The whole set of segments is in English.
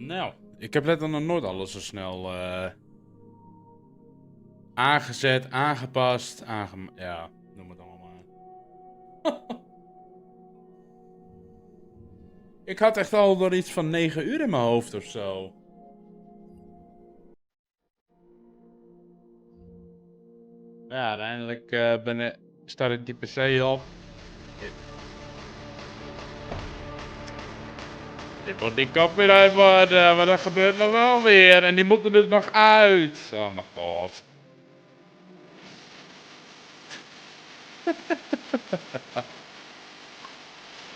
Nou, ik heb letterlijk nog nooit alles zo snel aangezet, aangepast, ja, noem het allemaal maar. Ik had echt al door iets van 9 uur in mijn hoofd of zo. Ja, uiteindelijk start ik die PC op. Dit wordt die copyright worden, maar dat gebeurt nog wel weer. En die moeten er nog uit. Oh mijn god.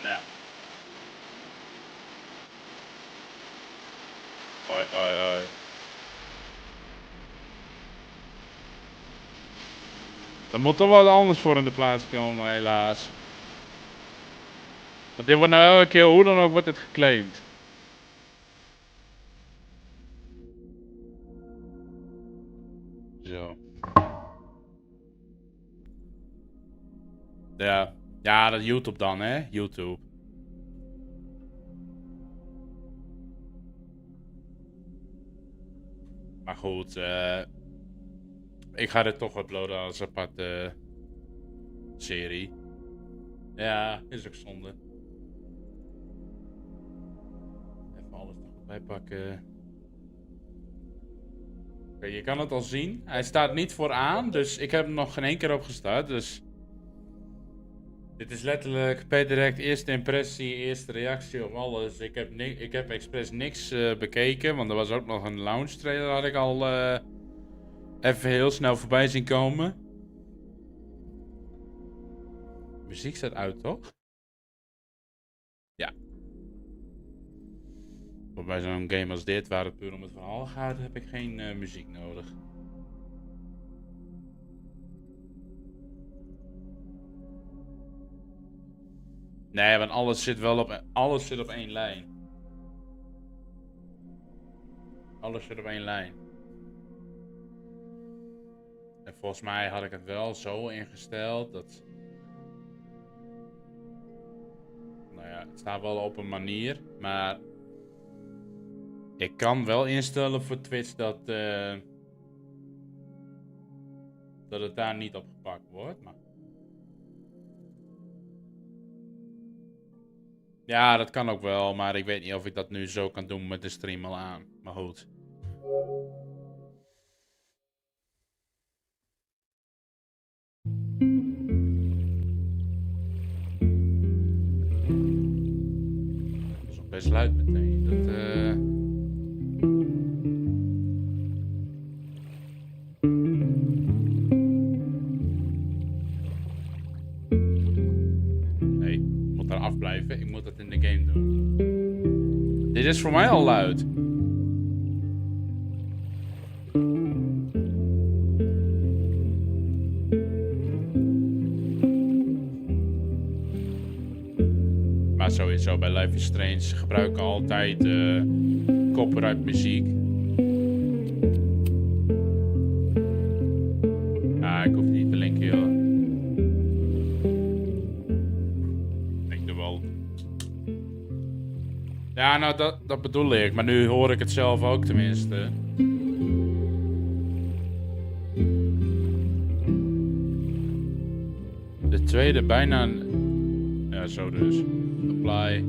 Ja. Hoi, hoi, hoi. Er moet toch wat anders voor in de plaats komen, helaas. Want dit wordt nou elke keer, hoe dan ook, wordt het geclaimd. Zo. Ja. Ja, dat YouTube dan, hè? YouTube. Maar goed, ik ga dit toch uploaden als aparte serie. Ja, is ook zonde. Even alles er goed bij pakken. Oké, je kan het al zien. Hij staat niet vooraan, dus ik heb hem nog geen één keer opgestart. Dus dit is letterlijk per direct eerste impressie, eerste reactie op alles. Ik heb expres niks bekeken, want er was ook nog een launch trailer, had ik al even heel snel voorbij zien komen. Muziek staat uit, toch? Ja. Maar bij zo'n game als dit, waar het puur om het verhaal gaat, heb ik geen muziek nodig. Nee, want alles zit op één lijn. Alles zit op één lijn. En volgens mij had ik het wel zo ingesteld dat... Nou ja, het staat wel op een manier, maar... Ik kan wel instellen voor Twitch dat het daar niet op gepakt wordt, maar... Ja, dat kan ook wel, maar ik weet niet of ik dat nu zo kan doen met de stream al aan. Maar goed. Dat is ook best luid meteen. Nee, ik moet daar afblijven. Ik moet dat in de game doen. Dit is voor mij al luid. Maar sowieso bij Life is Strange gebruiken altijd copyright muziek. Ja, ik hoef niet te linken, joh. Ik doe wel. Ja, nou dat bedoel ik, maar nu hoor ik het zelf ook tenminste. De tweede bijna... Ja, zo dus. Apply.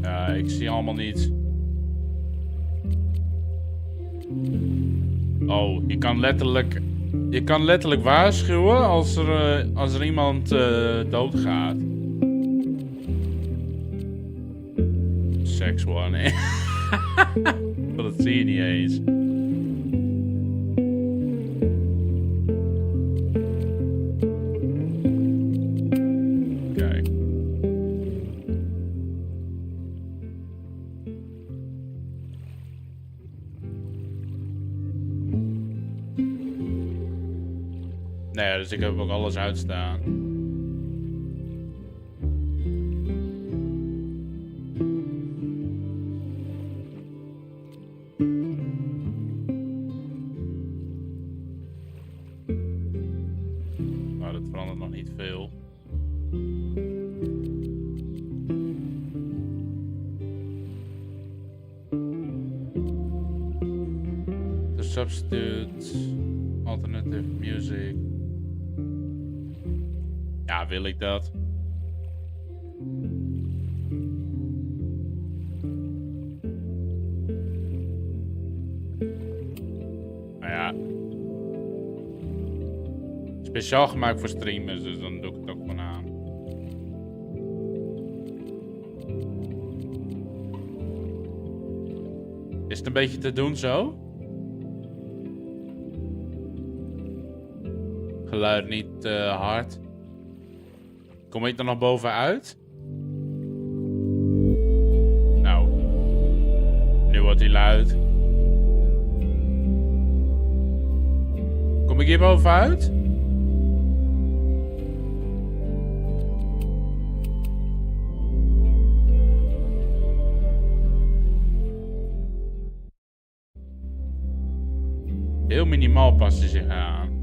Ja, ik zie allemaal niet. Oh, je kan letterlijk waarschuwen als er iemand doodgaat. Sex warning. Dat zie je niet eens. Kijk. Nee, dus ik heb ook alles uitstaan. Maar dat verandert nog niet veel. The substitute, alternative music. Ja, wil ik dat? Nou ja. Speciaal gemaakt voor streamers, dus dan doe ik het ook gewoon aan. Is het een beetje te doen zo? Geluid niet hard. Kom ik er nog bovenuit? Nou. Nu wordt hij luid. Kom ik hier bovenuit? Heel minimaal past hij zich aan.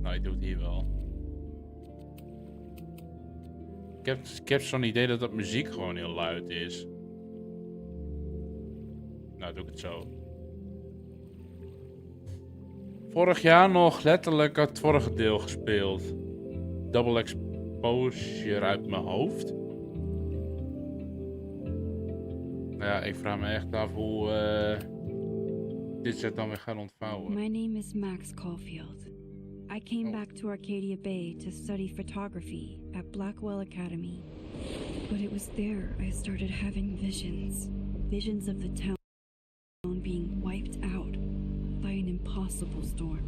Nou, ik doe het hier wel. Ik heb zo'n idee dat muziek gewoon heel luid is. Nou, doe ik het zo. Vorig jaar nog letterlijk het vorige deel gespeeld. Double exposure uit mijn hoofd. Ja, ik vraag me echt af hoe dit zich dan weer gaat ontvouwen. My name is Max Caulfield. I came back to Arcadia Bay to study photography at Blackwell Academy. But it was there I started having visions. Visions of the town being wiped out by an impossible storm.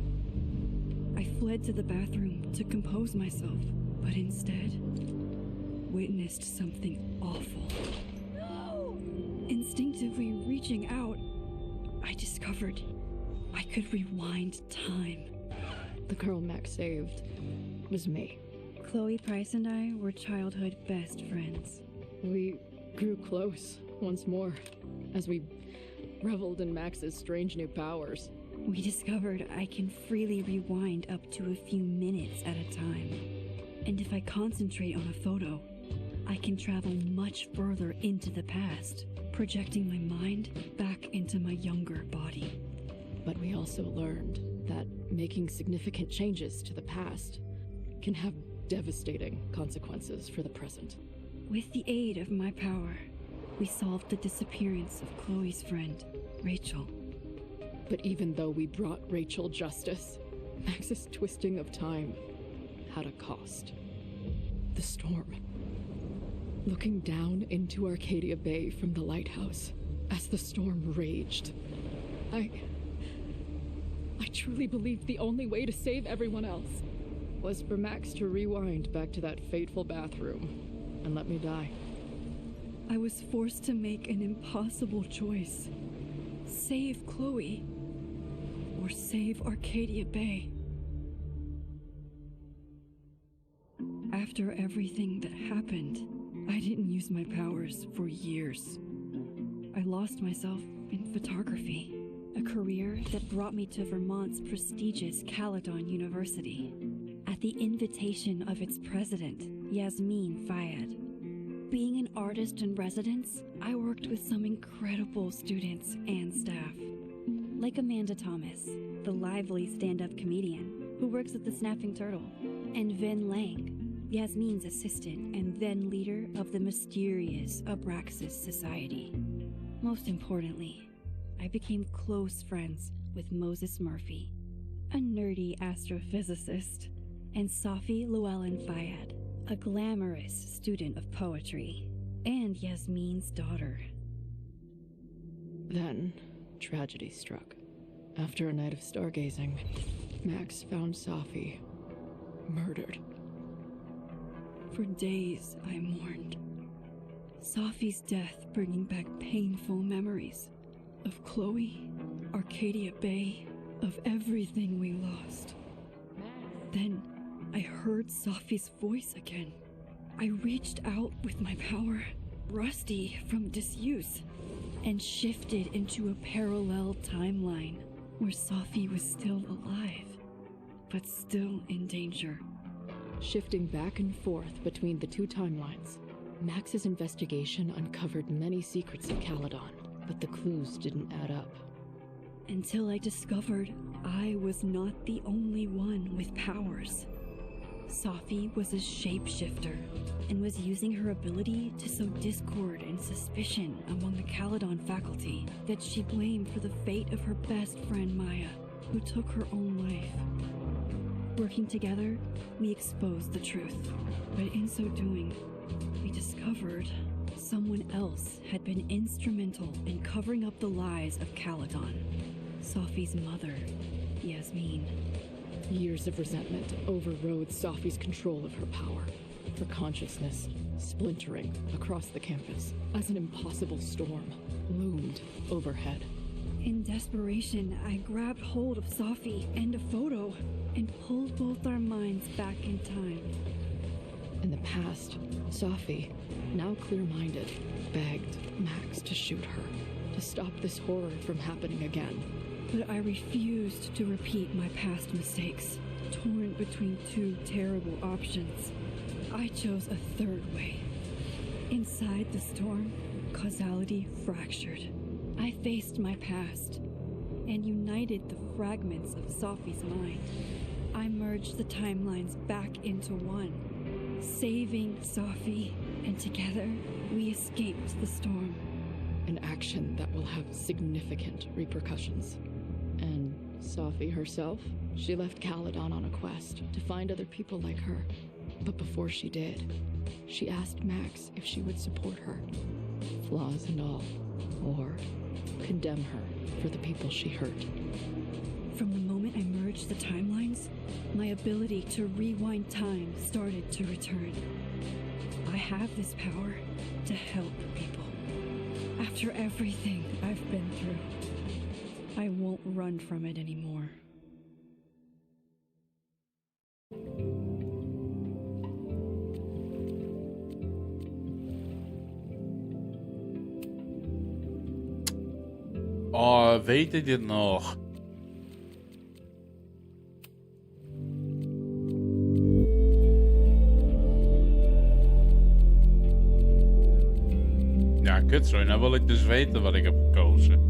I fled to the bathroom to compose myself, but instead witnessed something awful. Instinctively reaching out, I discovered I could rewind time. The girl Max saved was me. Chloe Price and I were childhood best friends. We grew close once more as we reveled in Max's strange new powers. We discovered I can freely rewind up to a few minutes at a time. And if I concentrate on a photo, I can travel much further into the past, projecting my mind back into my younger body. But we also learned that making significant changes to the past can have devastating consequences for the present. With the aid of my power, we solved the disappearance of Chloe's friend, Rachel. But even though we brought Rachel justice, Max's twisting of time had a cost. The storm. Looking down into Arcadia Bay from the lighthouse as the storm raged, I truly believed the only way to save everyone else was for Max to rewind back to that fateful bathroom and let me die. I was forced to make an impossible choice. Save Chloe, or save Arcadia Bay. After everything that happened, I didn't use my powers for years. I lost myself in photography, a career that brought me to Vermont's prestigious Caledon University, at the invitation of its president, Yasmin Fayed. Being an artist in residence, I worked with some incredible students and staff, like Amanda Thomas, the lively stand-up comedian who works at the Snapping Turtle, and Vin Lang, Yasmin's assistant and then leader of the mysterious Abraxas Society. Most importantly, I became close friends with Moses Murphy, a nerdy astrophysicist, and Safi Llewellyn Fayed, a glamorous student of poetry, and Yasmin's daughter. Then, tragedy struck. After a night of stargazing, Max found Safi murdered. For days, I mourned. Safi's death bringing back painful memories of Chloe, Arcadia Bay, of everything we lost. Then, I heard Safi's voice again. I reached out with my power, rusty from disuse, and shifted into a parallel timeline. where Sophie was still alive, but still in danger. Shifting back and forth between the two timelines, Max's investigation uncovered many secrets of Caledon, but the clues didn't add up. Until I discovered I was not the only one with powers. Sophie was a shapeshifter and was using her ability to sow discord and suspicion among the Caledon faculty that she blamed for the fate of her best friend Maya, who took her own life. Working together, we exposed the truth, but in so doing, we discovered someone else had been instrumental in covering up the lies of Caledon. Sophie's mother, Yasmin. Years of resentment overrode Sophie's control of her power, her consciousness splintering across the campus as an impossible storm loomed overhead. In desperation, I grabbed hold of Sophie and a photo and pulled both our minds back in time. In the past, Sophie, now clear-minded, begged Max to shoot her, to stop this horror from happening again. But I refused to repeat my past mistakes, torn between two terrible options. I chose a third way. Inside the storm, causality fractured. I faced my past and united the fragments of Sophie's mind. I merged the timelines back into one, saving Sophie, and together we escaped the storm. An action that will have significant repercussions. And Sophie herself? She left Caledon on a quest to find other people like her. But before she did, she asked Max if she would support her, flaws and all, or condemn her for the people she hurt. From the moment I merged the timelines, my ability to rewind time started to return. I have this power to help people. After everything I've been through, I won't run from it anymore. Oh, weet ik dit nog? Ja, kut zo. Nou wil ik dus weten wat ik heb gekozen.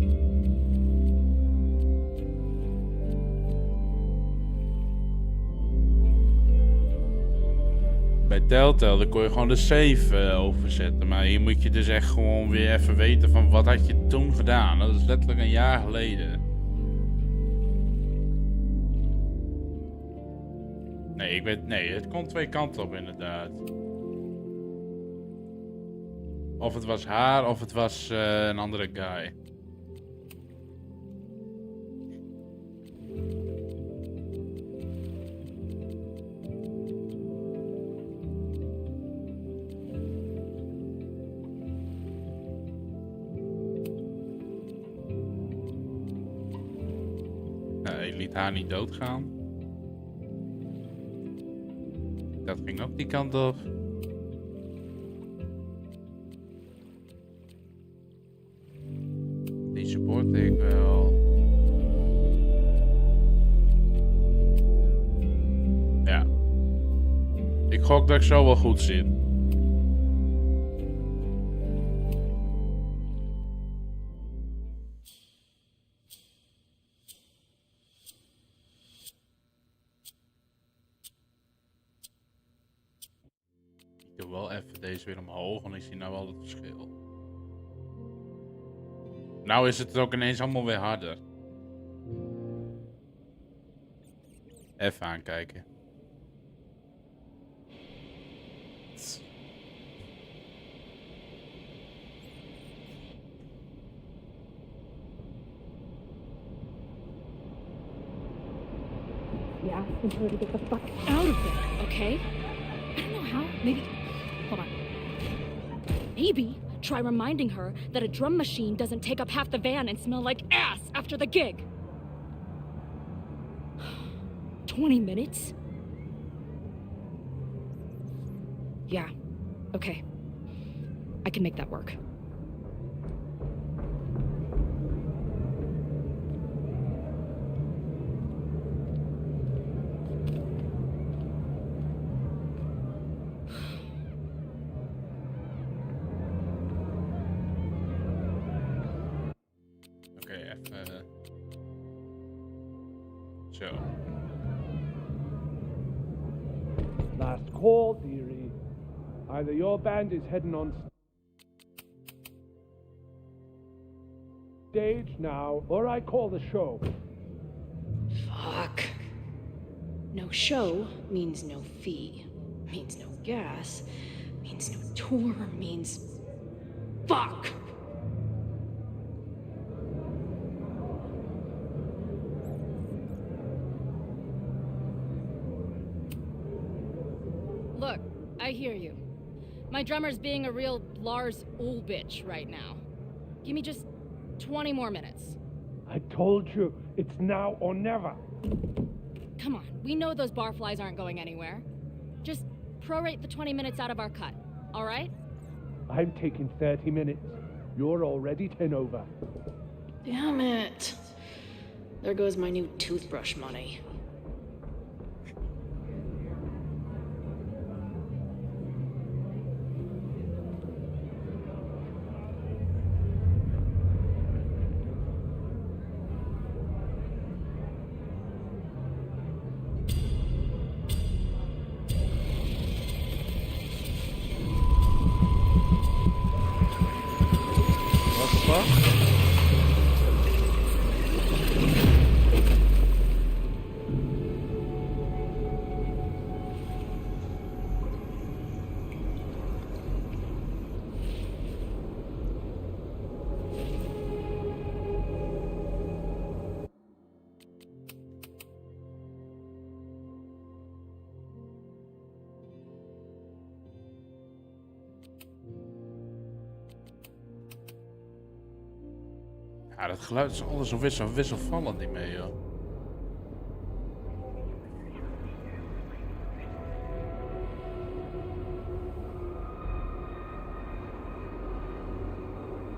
Bij Telltale kon je gewoon de save overzetten. Maar hier moet je dus echt gewoon weer even weten van wat had je toen gedaan. Dat is letterlijk een jaar geleden. Nee, ik weet... Nee, het kon twee kanten op inderdaad. Of het was haar of het was een andere guy. Ik liet haar niet doodgaan. Dat ging ook die kant op. Die support ik wel. Ja. Ik gok dat ik zo wel goed zit. Ik doe wel even deze weer omhoog, want ik zie nou wel het verschil. Nou is het ook ineens allemaal weer harder. Even aankijken. Yeah, and her to get the fuck out of there, okay? I don't know how. Maybe. Hold on. Maybe try reminding her that a drum machine doesn't take up half the van and smell like ass after the gig. 20 minutes? Yeah. Okay. I can make that work. Zo. Last call, dearie. Either your band is heading on stage now, or I call the show. Fuck. No show means no fee, means no gas, means no tour, means... Fuck! Look, I hear you. My drummer's being a real Lars Ulbich right now. Give me just 20 more minutes. I told you, it's now or never. Come on, we know those barflies aren't going anywhere. Just prorate the 20 minutes out of our cut, all right? I'm taking 30 minutes. You're already 10 over. Damn it. There goes my new toothbrush money. What the fuck? Ja, dat geluid is alles zo wisselvallend niet mee, joh.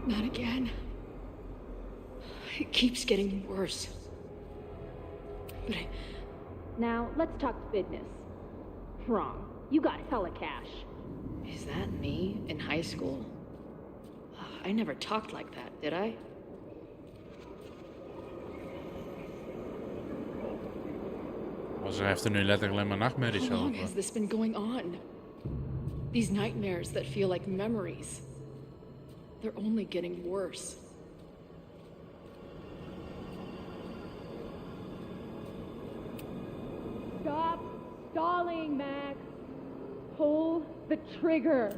Not again. It keeps getting worse. But Now, let's talk business. Wrong. You got hella cash. is that me in high school? I never talked like that, did I? Ze heeft er nu letterlijk alleen maar nachtmerries How long over. has this been going on? These nightmares that feel like memories. They're only getting worse. Stop stalling, Max. Pull the trigger.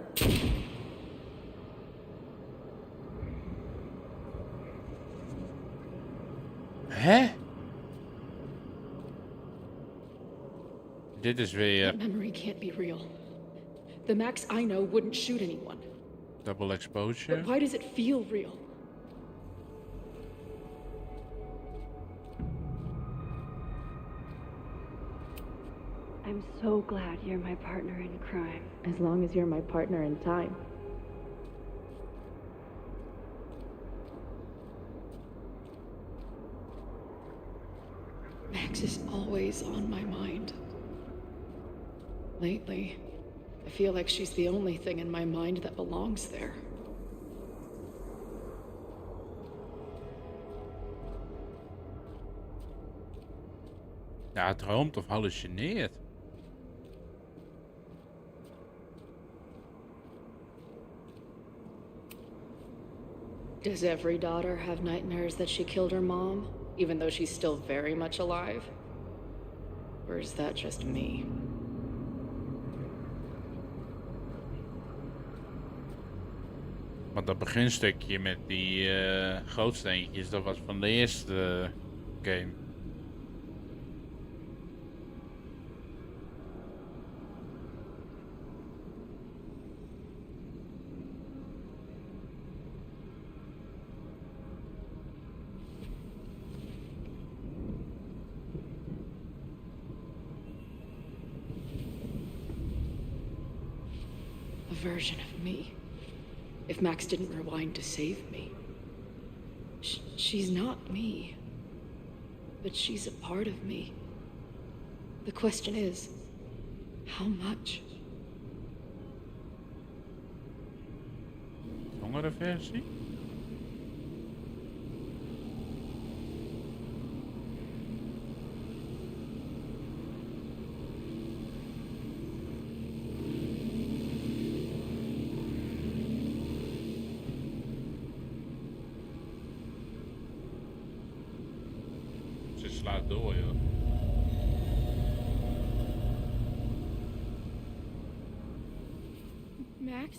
Hè? Dit is weer That memory can't be real. The Max I know wouldn't shoot anyone. double exposure. But why does it feel real? I'm so glad you're my partner in crime. As long as you're my partner in time. Max is always on my mind. Lately, I feel like she's the only thing in my mind that belongs there. Ja, droomt of hallucineert. Does every daughter have nightmares that she killed her mom, even though she's still very much alive? Or is that just me? Want dat beginstukje met die gootsteentjes, dat was van de eerste game. A version of me. If Max didn't rewind to save me. She's not me. But she's a part of me. The question is, how much? Jongere versie? Ze slaat door, joh. Max?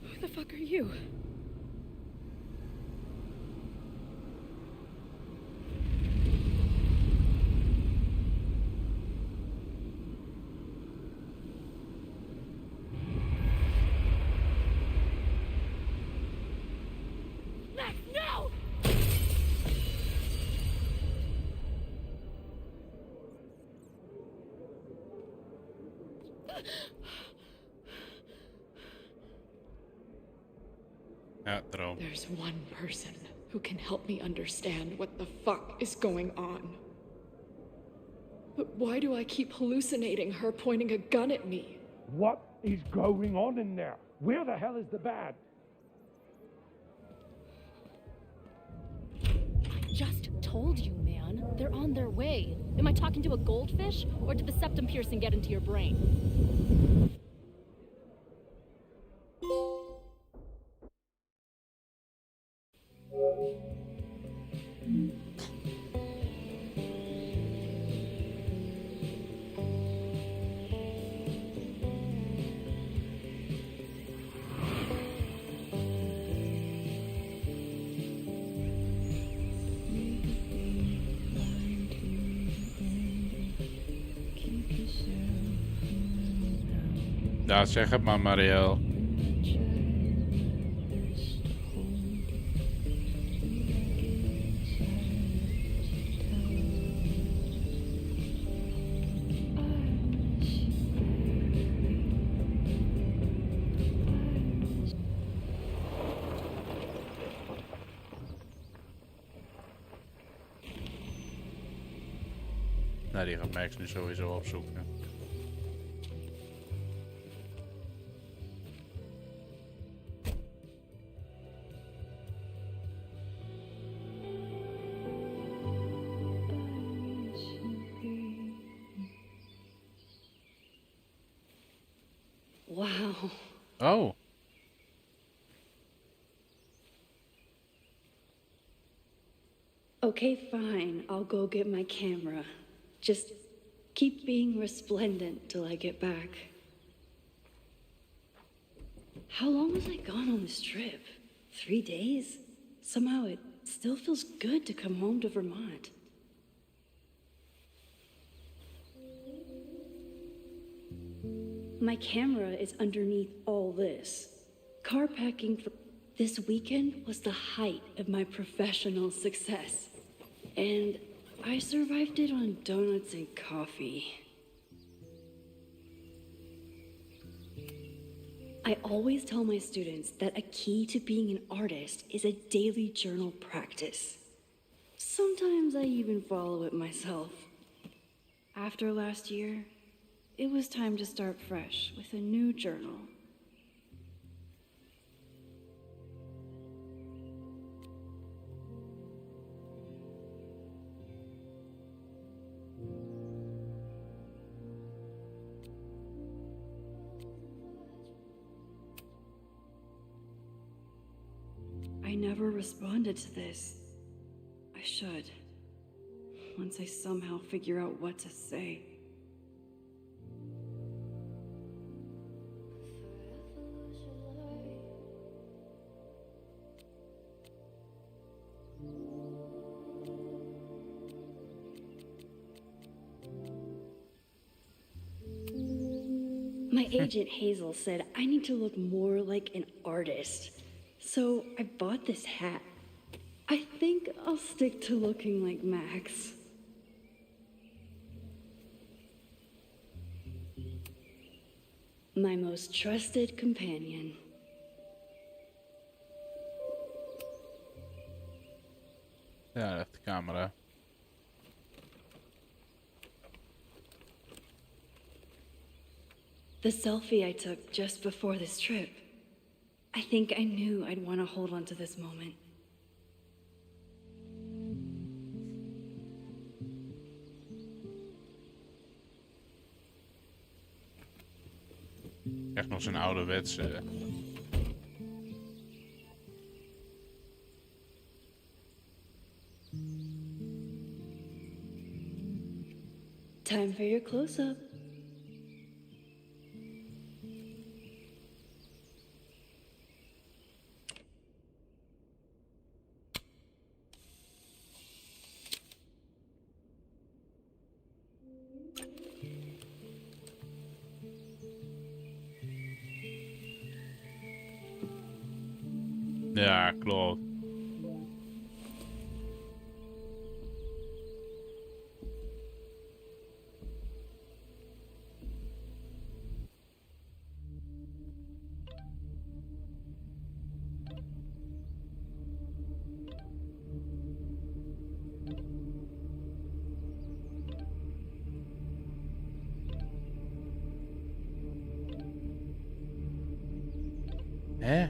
Who the fuck are you? Max, no! Ja, droom. There's one person who can help me understand what the fuck is going on. But why do I keep hallucinating her pointing a gun at me? What is going on in there? Where the hell is the bad? I just told you, man. They're on their way. Am I talking to a goldfish, or did the septum piercing get into your brain? Ja, zeg het maar, Marielle. Nou, die gaat Max nu sowieso opzoeken. Wow. Oh. Okay, fine. I'll go get my camera. Just keep being resplendent till I get back. How long was I gone on this trip? 3 days? Somehow it still feels good to come home to Vermont. My camera is underneath all this. Car packing for this weekend was the height of my professional success. And I survived it on donuts and coffee. I always tell my students that a key to being an artist is a daily journal practice. Sometimes I even follow it myself. After last year, it was time to start fresh with a new journal. I never responded to this. I should. Once I somehow figure out what to say. My agent Hazel said I need to look more like an artist. So I bought this hat. I think I'll stick to looking like Max. My most trusted companion. Ja, echt de camera. The selfie I took just before this trip. I think I knew I'd want to hold on to this moment. Echt nog zo'n ouderwetse. Time for your close-up. Ja, klopt. Hè?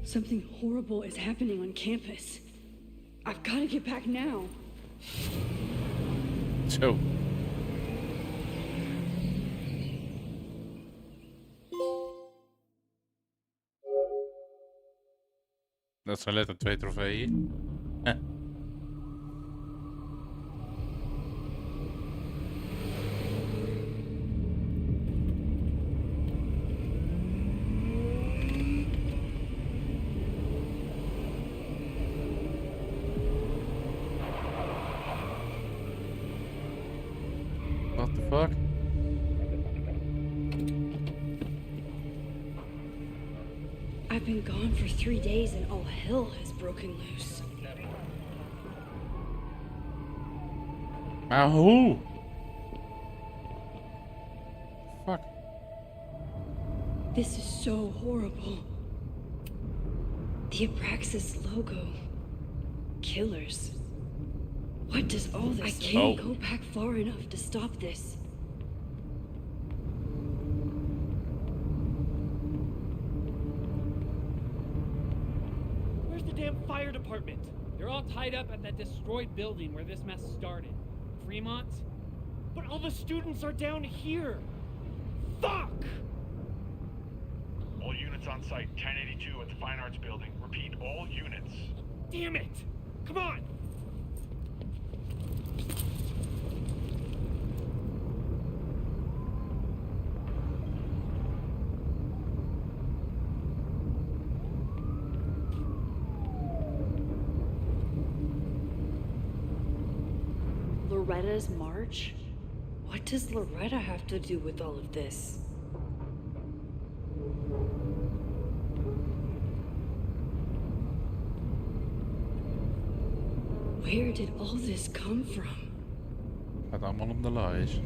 Something horrible is happening on campus. I've got to get back now. Zo. Dat zijn letterlijk 2 trofeeën. What the fuck? I've been gone for 3 days and all hell has broken loose. Maar hoe? Fuck. This is so horrible. The Abraxas logo. Killers. What does all this mean? I can't go back far enough to stop this. Where's the damn fire department? They're all tied up at that destroyed building where this mess started. Fremont? But all the students are down here! Fuck! All units on site, 1082 at the Fine Arts Building. Repeat, all units. Damn it! Come on! Loretta's march? What does Loretta have to do with all of this? Where did all this come from? Gaat allemaal om de lies.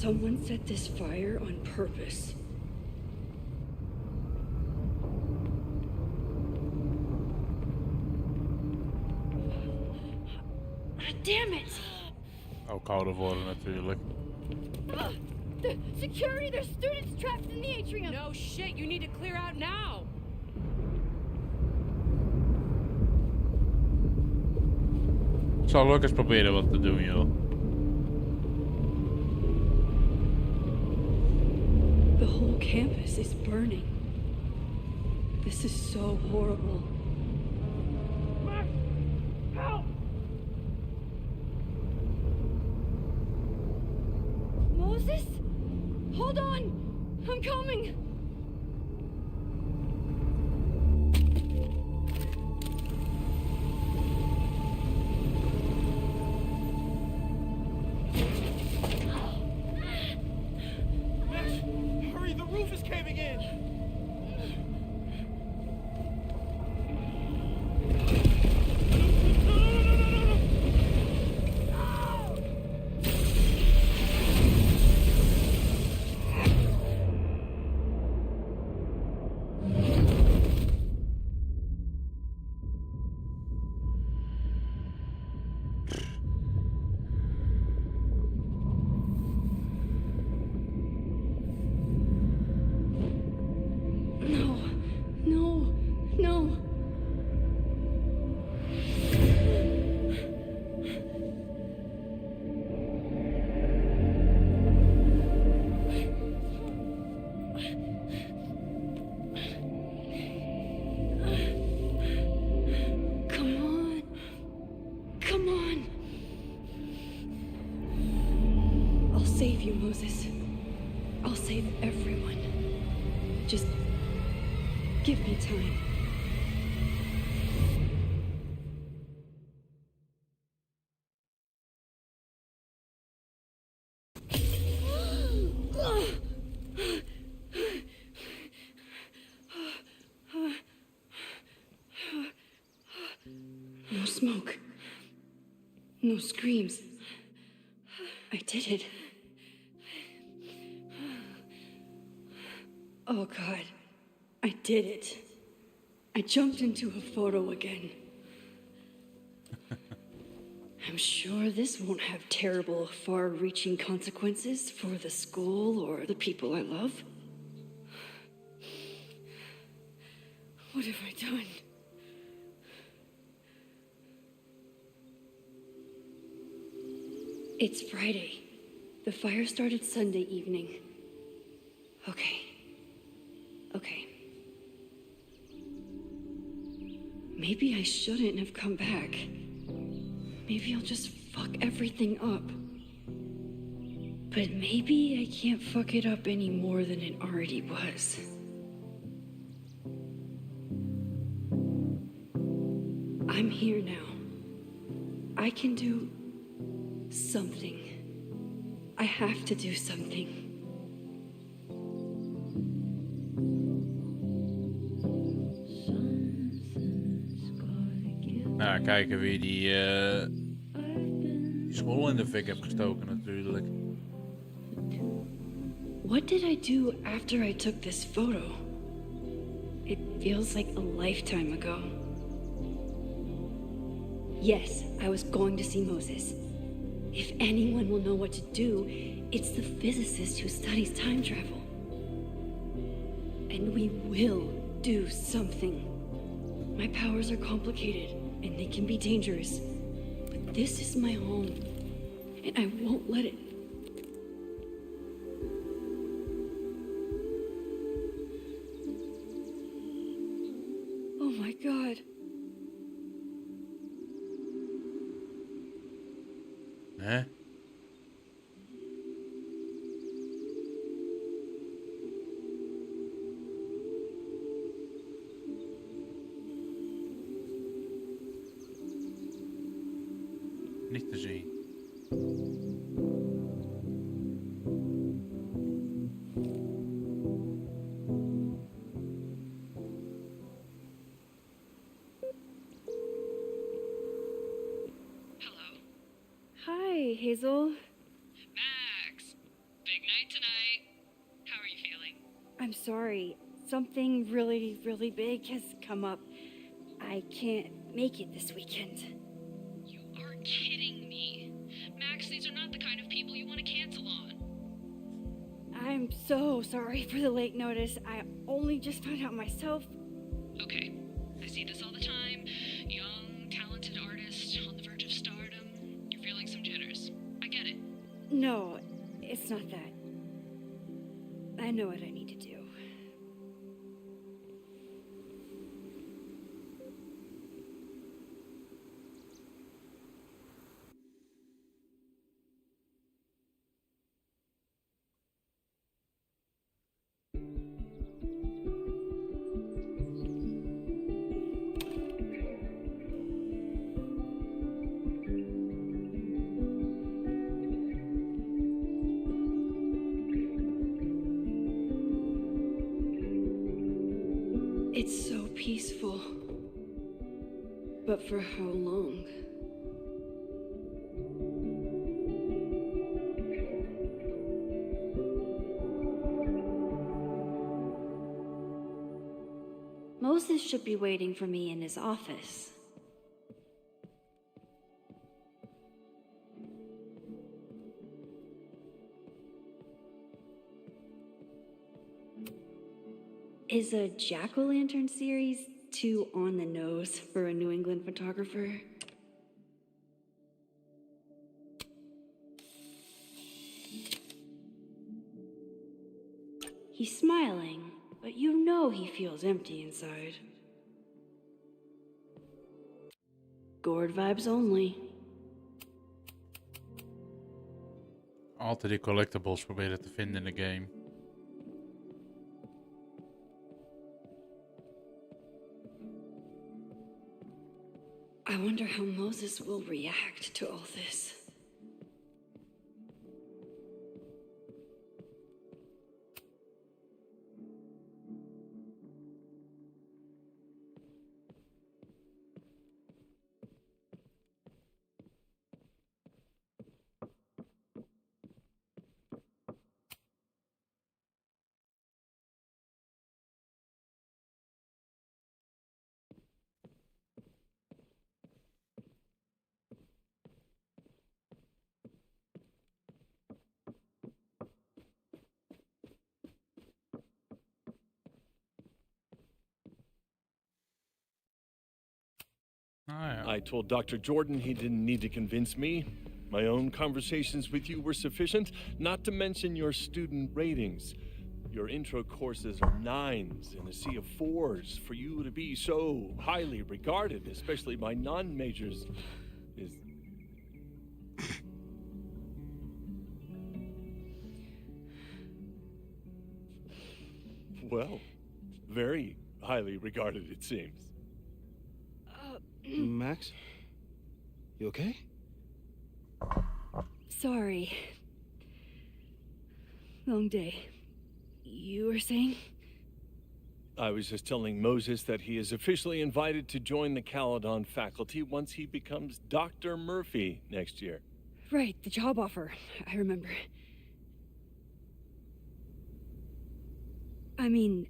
Someone set this fire on purpose. Damn it! Ook kouder worden natuurlijk. The security, there's students trapped in the atrium. No shit, you need to clear out now. Ik zal ook eens proberen wat te doen, joh. The whole campus is burning. This is so horrible. Max! Help! Moses? Hold on! I'm coming! Max, hurry, the roof is caving in! No. Come on. I'll save you, Moses. I'll save everyone. Just give me time. No smoke. No screams. I did it. Oh God, I did it. I jumped into a photo again. I'm sure this won't have terrible, far-reaching consequences for the school or the people I love. What have I done? It's Friday. The fire started Sunday evening. Okay. Maybe I shouldn't have come back. Maybe I'll just fuck everything up. But maybe I can't fuck it up any more than it already was. I'm here now. I can do something. I have to do something. Nou, kijken wie die school in de fik heeft gestoken natuurlijk. What did I do after I took this photo? It feels like a lifetime ago. Yes, I was going to see Moses. If anyone will know what to do, it's the physicist who studies time travel. And we will do something. My powers are complicated, and they can be dangerous. But this is my home, and I won't let it. Oh my God. Hè? Niet te zien. Hi, Hazel. Max, big night tonight. How are you feeling? I'm sorry. Something really, really big has come up. I can't make it this weekend. You are kidding me. Max, these are not the kind of people you want to cancel on. I'm so sorry for the late notice. I only just found out myself. Okay, I see this all the time. Young, talented artist on the verge of stardom. No, it's not that. I know what I need to do. It's so peaceful. But for how long? Moses should be waiting for me in his office. Is a jack-o'-lantern series too on the nose for a New England photographer? He's smiling, but you know he feels empty inside. Gourd vibes only. Altijd die collectibles proberen te vinden in de game. I wonder how Moses will react to all this. I told Dr. Jordan he didn't need to convince me. My own conversations with you were sufficient, not to mention your student ratings. Your intro courses are 9s in a sea of 4s. For you to be so highly regarded, especially by non-majors, is... well, very highly regarded, it seems. Max? You okay? Sorry. Long day. You were saying? I was just telling Moses that he is officially invited to join the Caledon faculty once he becomes Dr. Murphy next year. Right, the job offer. I remember. I mean...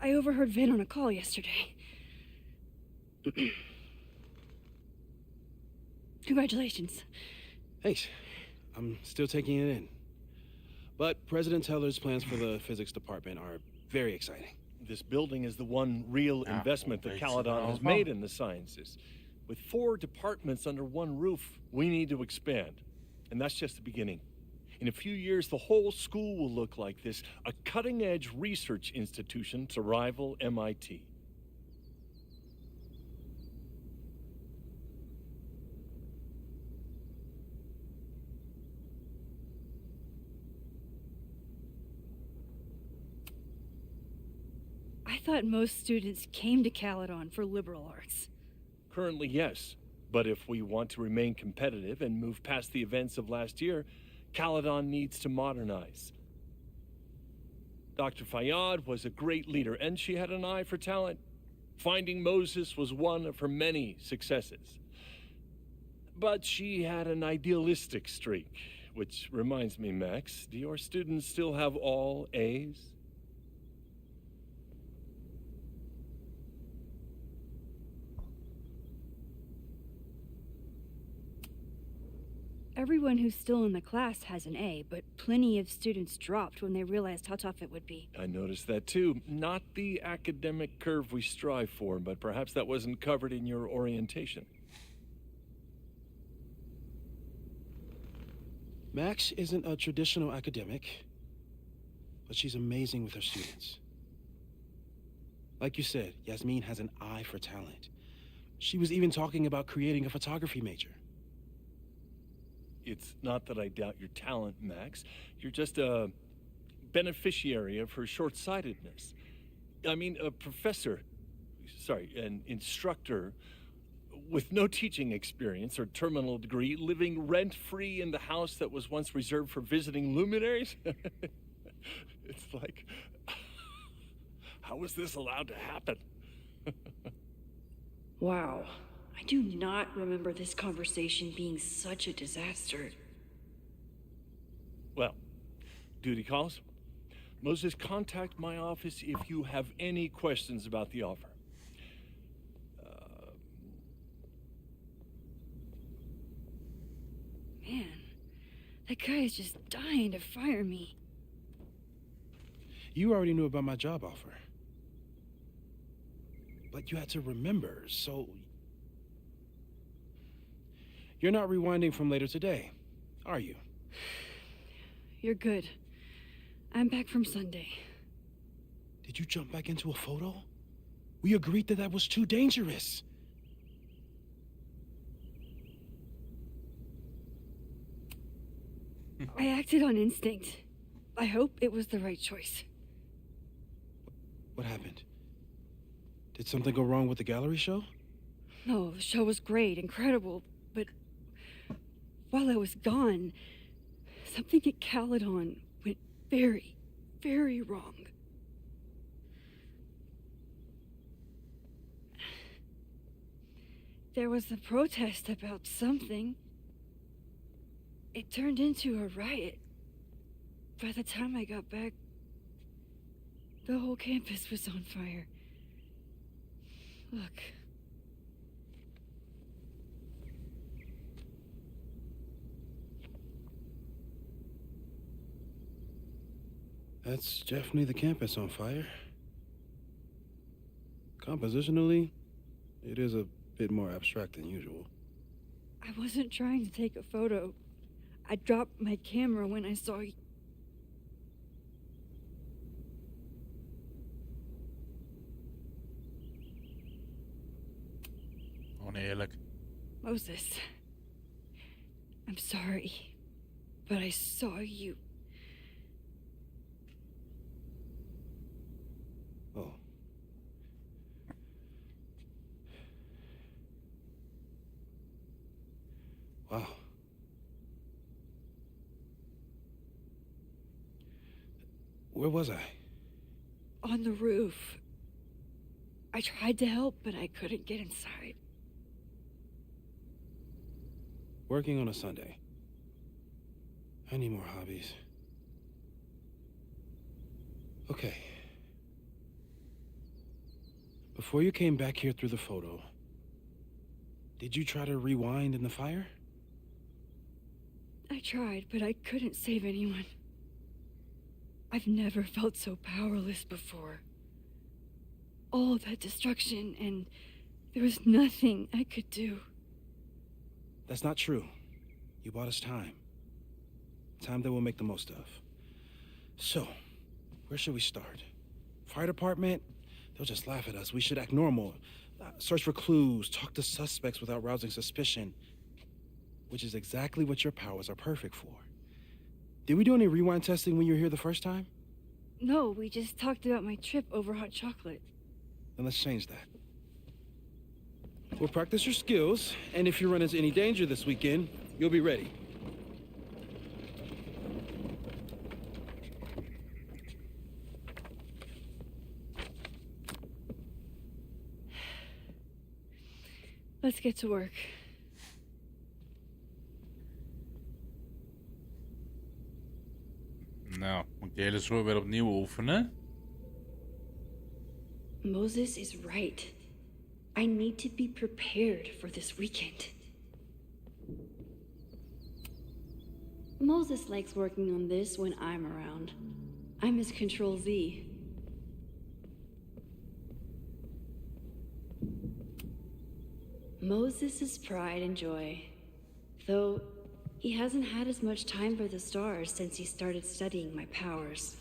I overheard Vin on a call yesterday. Congratulations. Thanks. I'm still taking it in. But President Teller's plans for the physics department are very exciting. This building is the one real investment that Caledon has made in the sciences. With 4 departments under one roof, we need to expand. And that's just the beginning. In a few years, the whole school will look like this, a cutting-edge research institution to rival MIT. I thought most students came to Caledon for liberal arts. Currently, yes. But if we want to remain competitive and move past the events of last year, Caledon needs to modernize. Dr. Fayyad was a great leader, and she had an eye for talent. Finding Moses was one of her many successes. But she had an idealistic streak, which reminds me, Max, do your students still have all A's? Everyone who's still in the class has an A, but plenty of students dropped when they realized how tough it would be. I noticed that too. Not the academic curve we strive for, but perhaps that wasn't covered in your orientation. Max isn't a traditional academic, but she's amazing with her students. Like you said, Yasmin has an eye for talent. She was even talking about creating a photography major. It's not that I doubt your talent, Max. You're just a beneficiary of her short-sightedness. I mean, an instructor with no teaching experience or terminal degree, living rent-free in the house that was once reserved for visiting luminaries? It's like, how was this allowed to happen? Wow. I do not remember this conversation being such a disaster. Well, duty calls. Moses, contact my office if you have any questions about the offer. Man, that guy is just dying to fire me. You already knew about my job offer. But you had to remember, so... You're not rewinding from later today, are you? You're good. I'm back from Sunday. Did you jump back into a photo? We agreed that that was too dangerous. I acted on instinct. I hope it was the right choice. What happened? Did something go wrong with the gallery show? No, the show was great, incredible, but while I was gone, something at Caledon went very, very wrong. There was a protest about something. It turned into a riot. By the time I got back, the whole campus was on fire. Look. That's definitely the campus on fire. Compositionally, it is a bit more abstract than usual. I wasn't trying to take a photo. I dropped my camera when I saw you. Oneerlijk. Moses, I'm sorry, but I saw you. Oh. Wow. Where was I? On the roof. I tried to help, but I couldn't get inside. Working on a Sunday. I need more hobbies. Okay. Before you came back here through the photo, did you try to rewind in the fire? I tried, but I couldn't save anyone. I've never felt so powerless before. All that destruction, and there was nothing I could do. That's not true. You bought us time. Time that we'll make the most of. So, where should we start? Fire department? They'll just laugh at us. We should act normal. Search for clues, talk to suspects without rousing suspicion. Which is exactly what your powers are perfect for. Did we do any rewind testing when you were here the first time? No, we just talked about my trip over hot chocolate. Then let's change that. We'll practice your skills, and if you run into any danger this weekend, you'll be ready. Let's get to work. Nou, moet ik de hele zooi weer opnieuw oefenen? Moses is right. I need to be prepared for this weekend. Moses likes working on this when I'm around. I'm his Control Z. Moses is pride and joy. Though, he hasn't had as much time for the stars since he started studying my powers.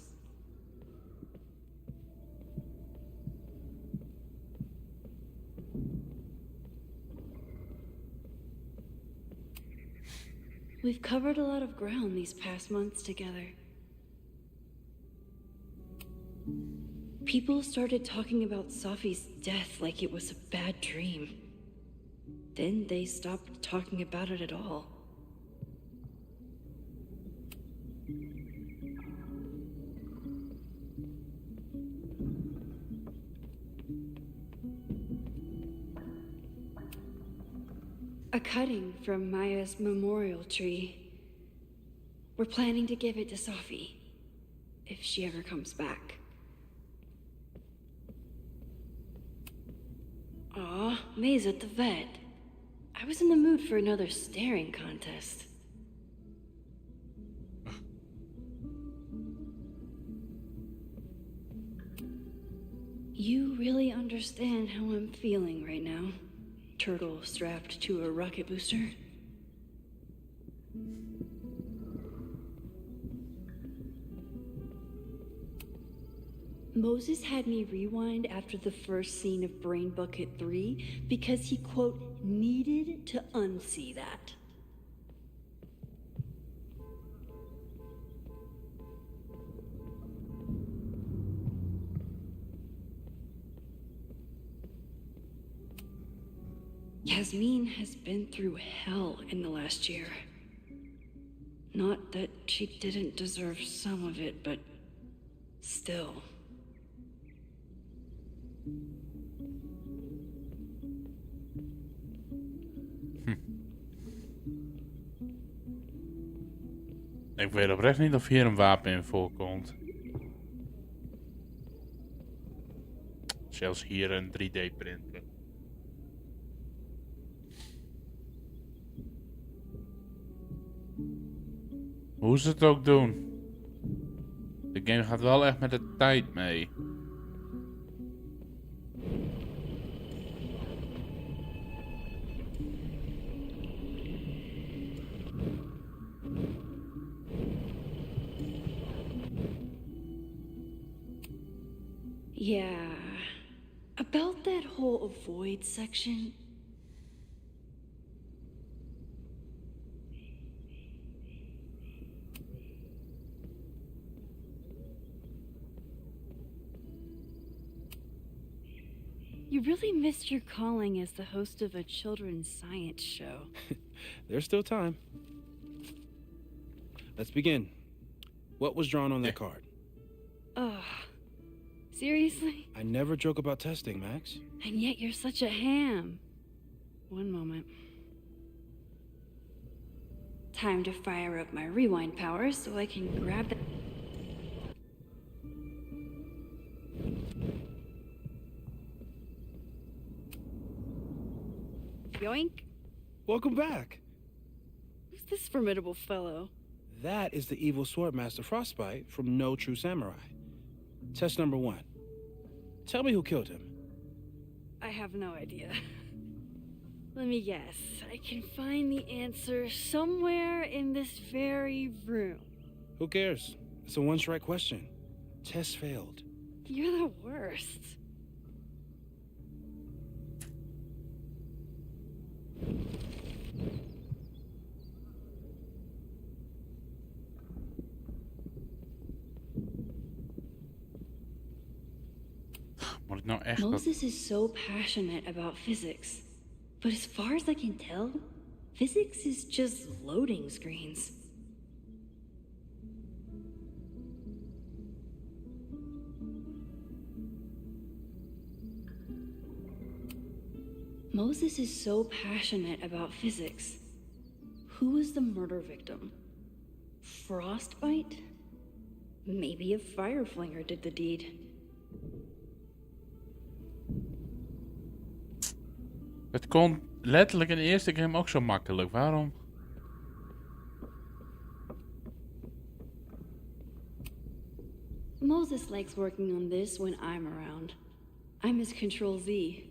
We've covered a lot of ground these past months together. People started talking about Safi's death like it was a bad dream. Then they stopped talking about it at all. A cutting from Maya's memorial tree. We're planning to give it to Safi, if she ever comes back. Aw, May's at the vet. I was in the mood for another staring contest. You really understand how I'm feeling right now. Turtle strapped to a rocket booster. Moses had me rewind after the first scene of Brain Bucket 3 because he, quote, needed to unsee that. Yasmin has been through hell in the last year. Not that she didn't deserve some of it, but still. Ik weet oprecht niet of hier een wapen in voorkomt. Zelfs hier een 3D printer. Hoe ze het ook doen. De game gaat wel echt met de tijd mee. Yeah, about that whole avoid section. You really missed your calling as the host of a children's science show. There's still time. Let's begin. What was drawn on that card? Ugh. Seriously? I never joke about testing, Max. And yet you're such a ham. One moment. Time to fire up my rewind powers so I can grab that. Yoink. Welcome back. Who's this formidable fellow? That is the evil Swordmaster Frostbite from No True Samurai. Test number 1. Tell me who killed him. I have no idea. Let me guess. I can find the answer somewhere in this very room. Who cares? It's a one-strike question. Test failed. You're the worst. Moet ik nou echt Moses is so passionate about physics. But as far as I can tell, physics is just loading screens. Moses is so passionate about physics. Who was the murder victim? Frostbite? Maybe a fireflinger did the deed. Het kon letterlijk in de eerste game ook zo makkelijk. Waarom? Moses likes working on this when I'm around. I'm his Control Z.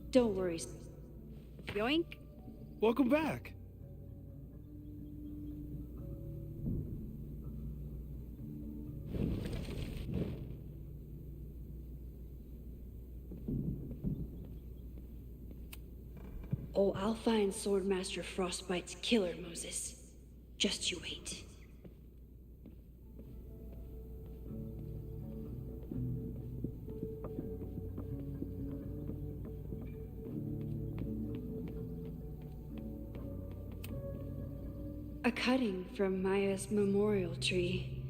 Don't worry. Yoink. Welcome back. Oh, I'll find Swordmaster Frostbite's killer, Moses. Just you wait. A cutting from Maya's memorial tree.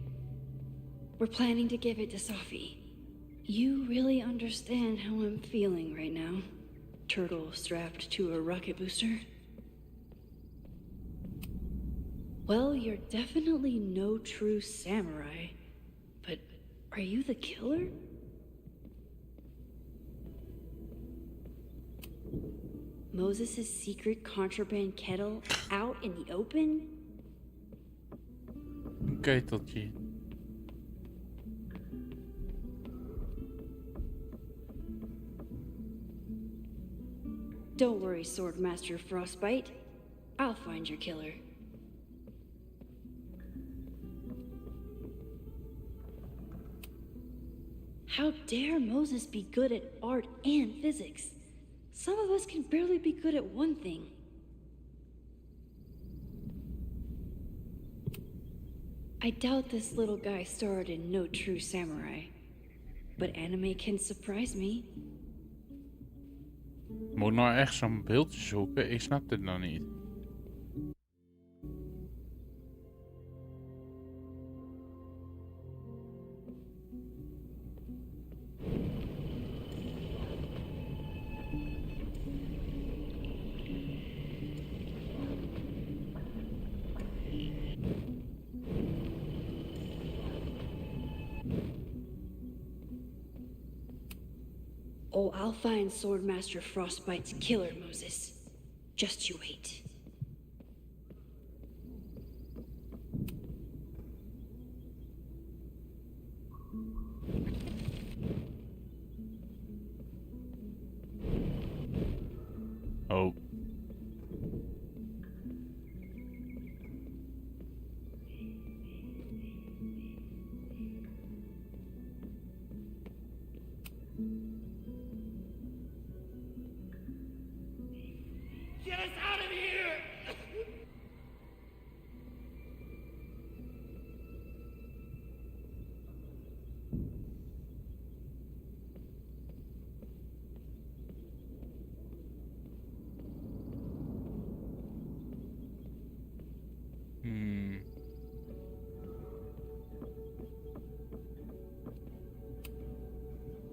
We're planning to give it to Safi. You really understand how I'm feeling right now. Turtle strapped to a rocket booster? Well, you're definitely no true samurai. But are you the killer? Moses' secret contraband kettle out in the open? Een keteltje. Don't worry, Swordmaster Frostbite. I'll find your killer. How dare Moses be good at art and physics? Some of us can barely be good at one thing. I doubt this little guy starred in No True Samurai. But anime can surprise me. Moet nou echt zo'n beeldje zoeken? Ik snap dit nog niet. Oh, I'll find Swordmaster Frostbite's killer, Moses. Just you wait. Oh. Get us out of here!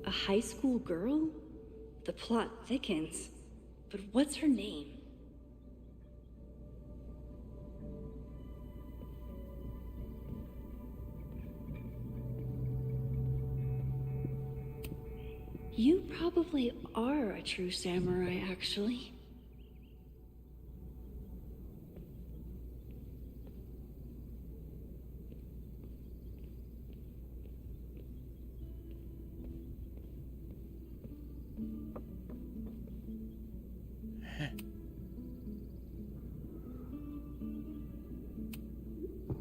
A high school girl? The plot thickens. But what's her name? You probably are a true samurai, actually.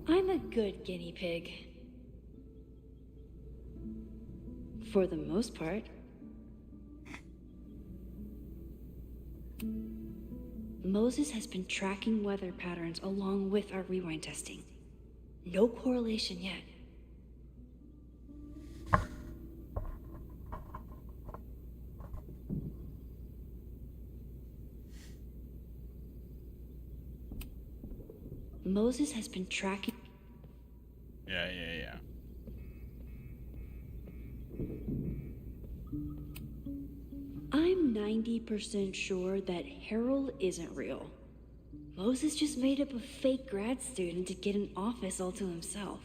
I'm a good guinea pig. For the most part. Moses has been tracking weather patterns along with our rewind testing. No correlation yet. Moses has been tracking... Yeah. I'm 90% sure that Harold isn't real. Moses just made up a fake grad student to get an office all to himself.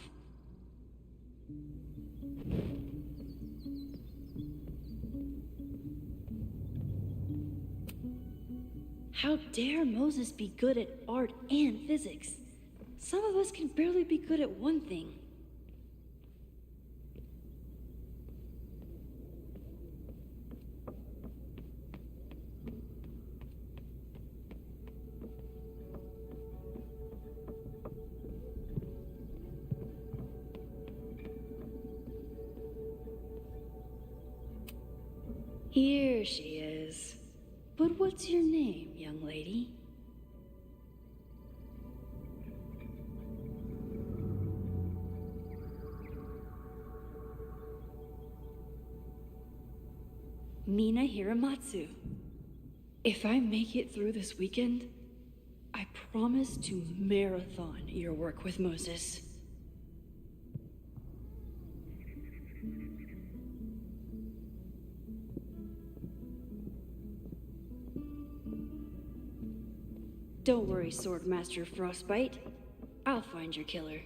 How dare Moses be good at art and physics? Some of us can barely be good at one thing. Here she is. But what's your name, young lady? Mina Hiramatsu. If I make it through this weekend, I promise to marathon your work with Moses. Don't worry, Swordmaster Frostbite. I'll find your killer.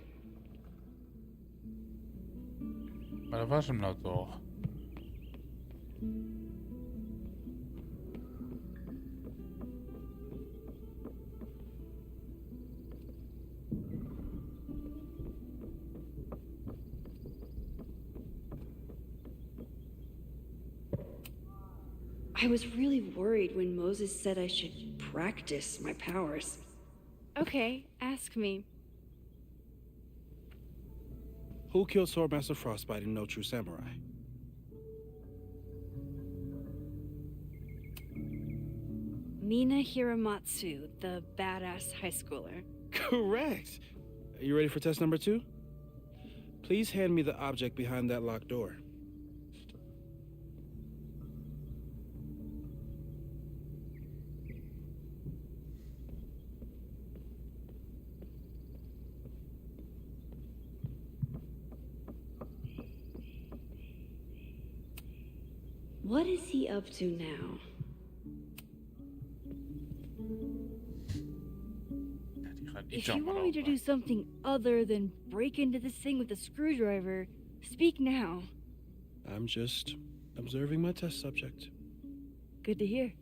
Maar dat was hem nou toch? I was really worried when Moses said I should practice my powers. Okay, ask me. Who killed Swordmaster Frostbite in No True Samurai? Mina Hiramatsu, the badass high schooler. Correct. Are you ready for test number 2? Please hand me the object behind that locked door. What is he up to now? If you want me to do something other than break into this thing with a screwdriver, speak now. I'm just observing my test subject. Good to hear.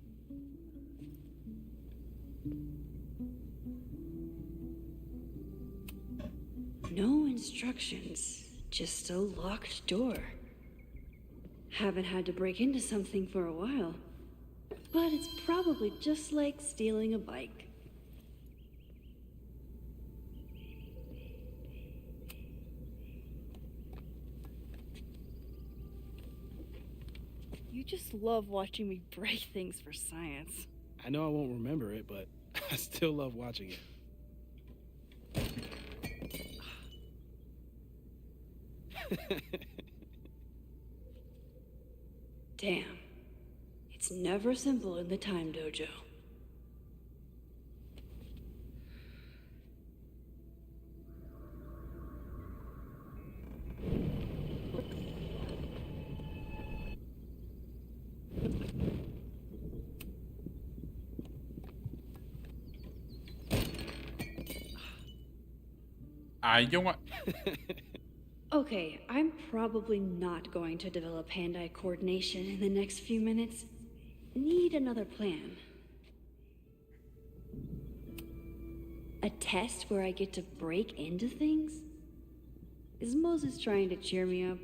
No instructions, just a locked door. Haven't had to break into something for a while, but it's probably just like stealing a bike. You just love watching me break things for science. I know I won't remember it, but I still love watching it. Damn. It's never simple in the time dojo. Ah, jongen. Okay, I'm probably not going to develop hand-eye coordination in the next few minutes. Need another plan. A test where I get to break into things? Is Moses trying to cheer me up?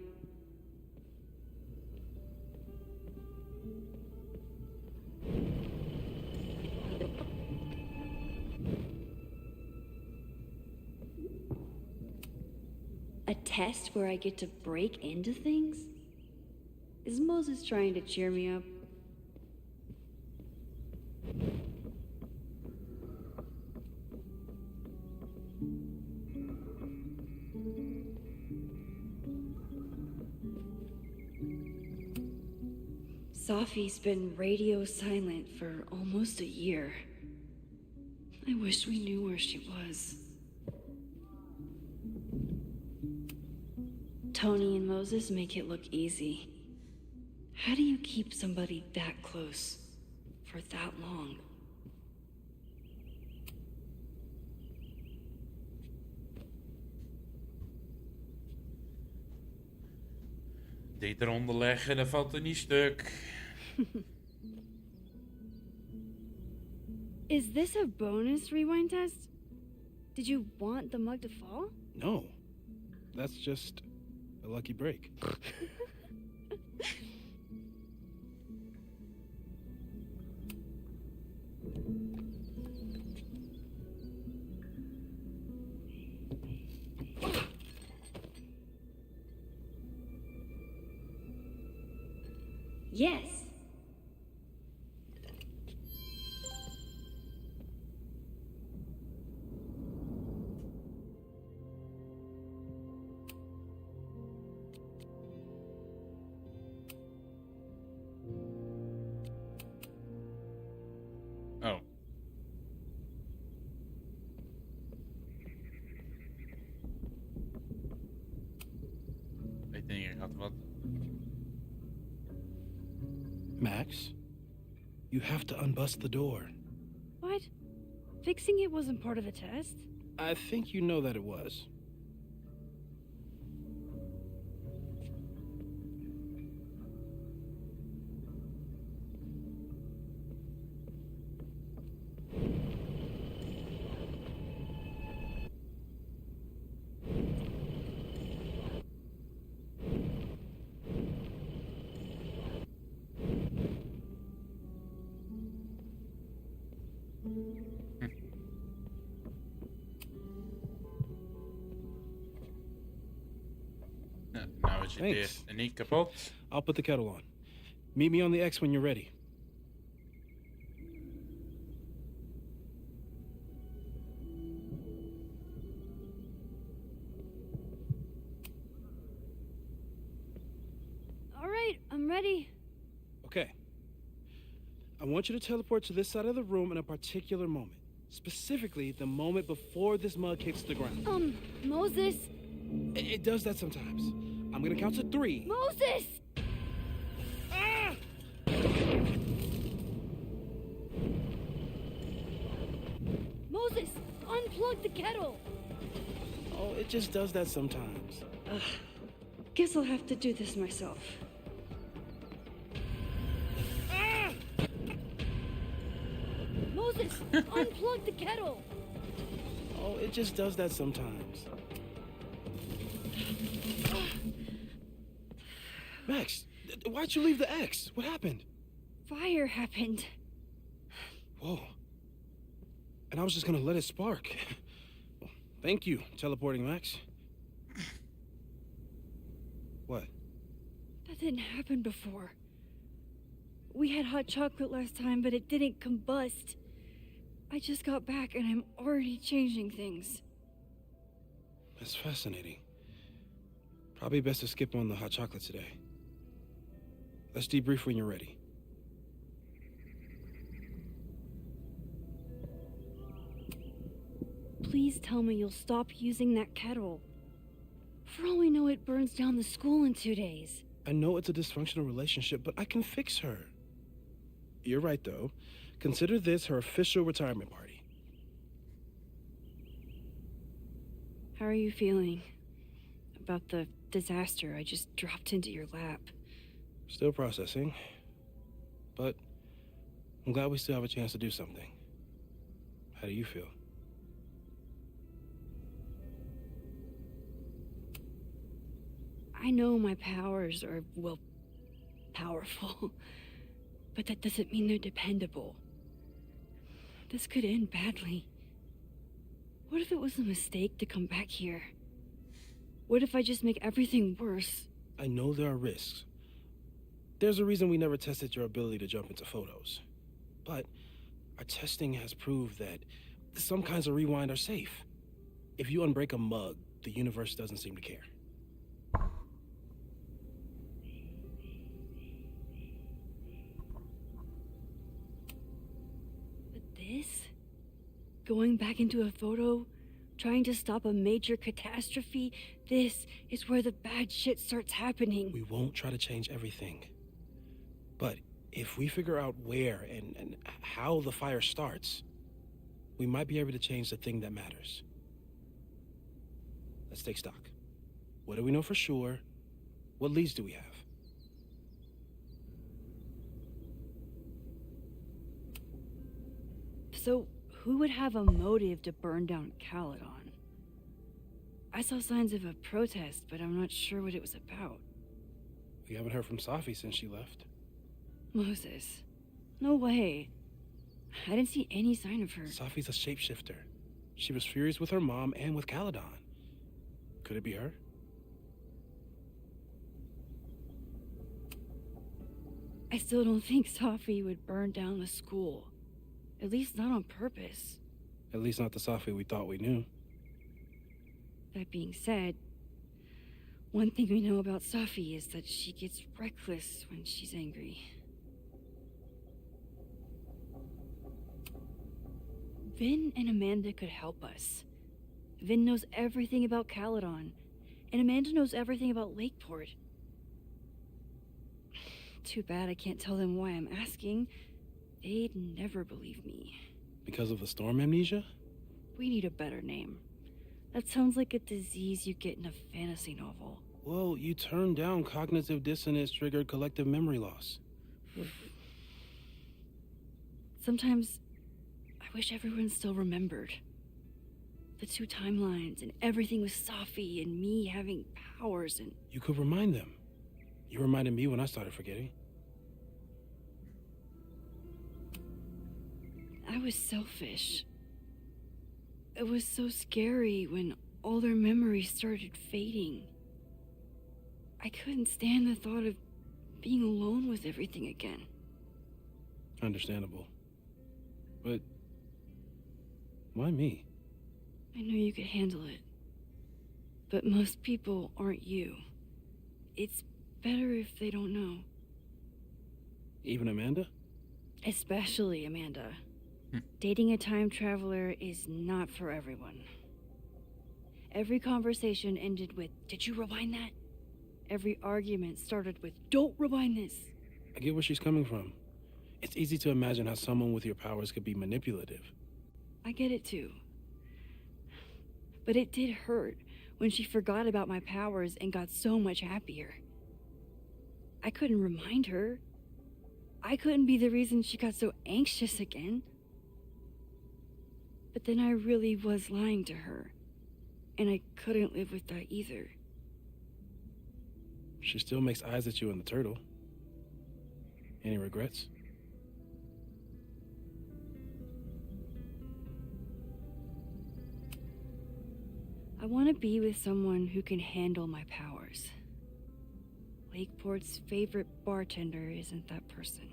A test where I get to break into things? Is Moses trying to cheer me up? Safi's been radio silent for almost a year. I wish we knew where she was. Tony and Moses make it look easy. How do you keep somebody that close for that long? Dit eronder leggen, dan valt er niet stuk. Is this a bonus rewind test? Did you want the mug to fall? No. That's just a lucky break. Yes. Oh. Ik denk ik had wat. Max, you have to unbust the door. What? Fixing it wasn't part of the test? I think you know that it was. Nou is het Thanks. weer niet kapot. I'll put the kettle on. Meet me on the X when you're ready. All right, I'm ready. Okay. I want you to teleport to this side of the room in a particular moment. Specifically, the moment before this mug hits the ground. Moses. It does that sometimes. I'm gonna count to 3. Moses! Ah! Moses, unplug the kettle. Oh, it just does that sometimes. Guess I'll have to do this myself. Ah! Moses, unplug the kettle. Oh, it just does that sometimes. Max, why'd you leave the X? What happened? Fire happened. Whoa. And I was just gonna let it spark. Thank you, teleporting Max. What? That didn't happen before. We had hot chocolate last time, but it didn't combust. I just got back and I'm already changing things. That's fascinating. Probably best to skip on the hot chocolate today. Let's debrief when you're ready. Please tell me you'll stop using that kettle. For all we know, it burns down the school in 2 days. I know it's a dysfunctional relationship, but I can fix her. You're right, though. Consider this her official retirement party. How are you feeling about the disaster I just dropped into your lap? Still processing. But I'm glad we still have a chance to do something. How do you feel? I know my powers are, well, powerful. But that doesn't mean they're dependable. This could end badly. What if it was a mistake to come back here? What if I just make everything worse? I know there are risks. There's a reason we never tested your ability to jump into photos. But our testing has proved that some kinds of rewind are safe. If you unbreak a mug, the universe doesn't seem to care. But this? Going back into a photo? Trying to stop a major catastrophe? This is where the bad shit starts happening. We won't try to change everything. But if we figure out where and how the fire starts, we might be able to change the thing that matters. Let's take stock. What do we know for sure? What leads do we have? So, who would have a motive to burn down Caledon? I saw signs of a protest, but I'm not sure what it was about. We haven't heard from Safi since she left. Moses. No way. I didn't see any sign of her. Safi's a shapeshifter. She was furious with her mom and with Caledon. Could it be her? I still don't think Safi would burn down the school. At least not on purpose. At least not the Safi we thought we knew. That being said, one thing we know about Safi is that she gets reckless when she's angry. Vin and Amanda could help us. Vin knows everything about Caledon, and Amanda knows everything about Lakeport. Too bad I can't tell them why I'm asking. They'd never believe me. Because of the storm amnesia? We need a better name. That sounds like a disease you get in a fantasy novel. Well, you turned down cognitive dissonance triggered collective memory loss. Sometimes I wish everyone still remembered. The two timelines and everything with Safi and me having powers and... You could remind them. You reminded me when I started forgetting. I was selfish. It was so scary when all their memories started fading. I couldn't stand the thought of being alone with everything again. Understandable. But why me? I know you could handle it. But most people aren't you. It's better if they don't know. Even Amanda? Especially Amanda. Dating a time traveler is not for everyone. Every conversation ended with, "Did you rewind that?" Every argument started with, "Don't rewind this." I get where she's coming from. It's easy to imagine how someone with your powers could be manipulative. I get it too. But it did hurt when she forgot about my powers and got so much happier. I couldn't remind her. I couldn't be the reason she got so anxious again. But then I really was lying to her, and I couldn't live with that either. She still makes eyes at you in the turtle. Any regrets? I want to be with someone who can handle my powers. Lakeport's favorite bartender isn't that person.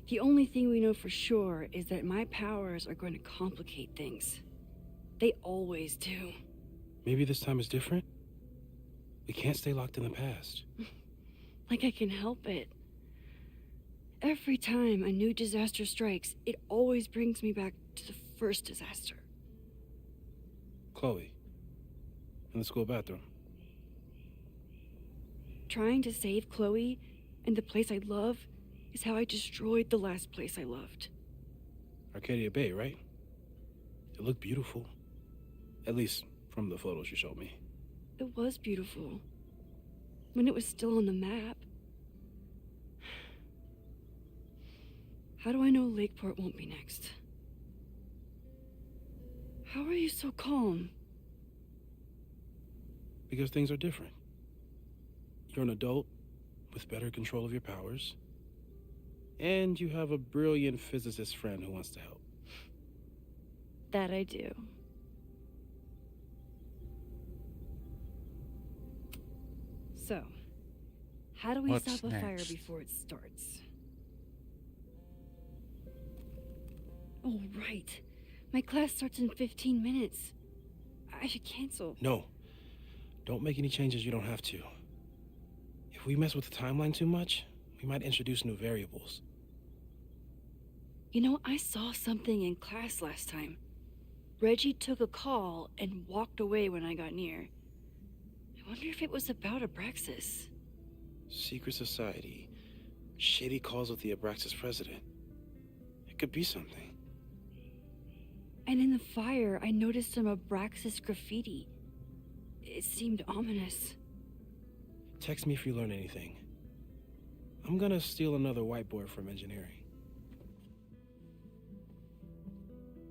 The only thing we know for sure is that my powers are going to complicate things. They always do. Maybe this time is different? We can't stay locked in the past. Like I can help it. Every time a new disaster strikes, it always brings me back to the first disaster. Chloe, in the school bathroom. Trying to save Chloe and the place I love is how I destroyed the last place I loved. Arcadia Bay, right? It looked beautiful. At least from the photos you showed me. It was beautiful. When it was still on the map. How do I know Lakeport won't be next? How are you so calm? Because things are different. You're an adult with better control of your powers. And you have a brilliant physicist friend who wants to help. That I do. So, how do we What's stop a fire next? before it starts? Oh, right. My class starts in 15 minutes. I should cancel. No. Don't make any changes you don't have to. If we mess with the timeline too much, we might introduce new variables. You know, I saw something in class last time. Reggie took a call and walked away when I got near. I wonder if it was about Abraxas. Secret society. Shady calls with the Abraxas president. It could be something. And in the fire, I noticed some Abraxas graffiti. It seemed ominous. Text me if you learn anything. I'm gonna steal another whiteboard from engineering.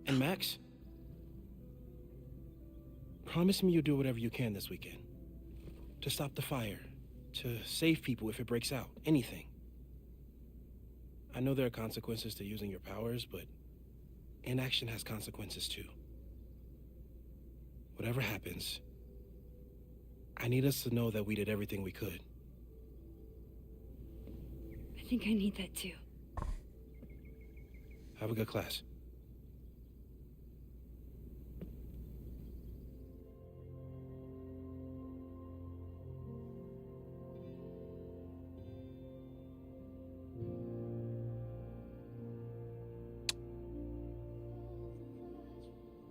And Max, promise me you'll do whatever you can this weekend. To stop the fire, to save people if it breaks out, anything. I know there are consequences to using your powers, but inaction has consequences too. Whatever happens, I need us to know that we did everything we could. I think I need that too. Have a good class.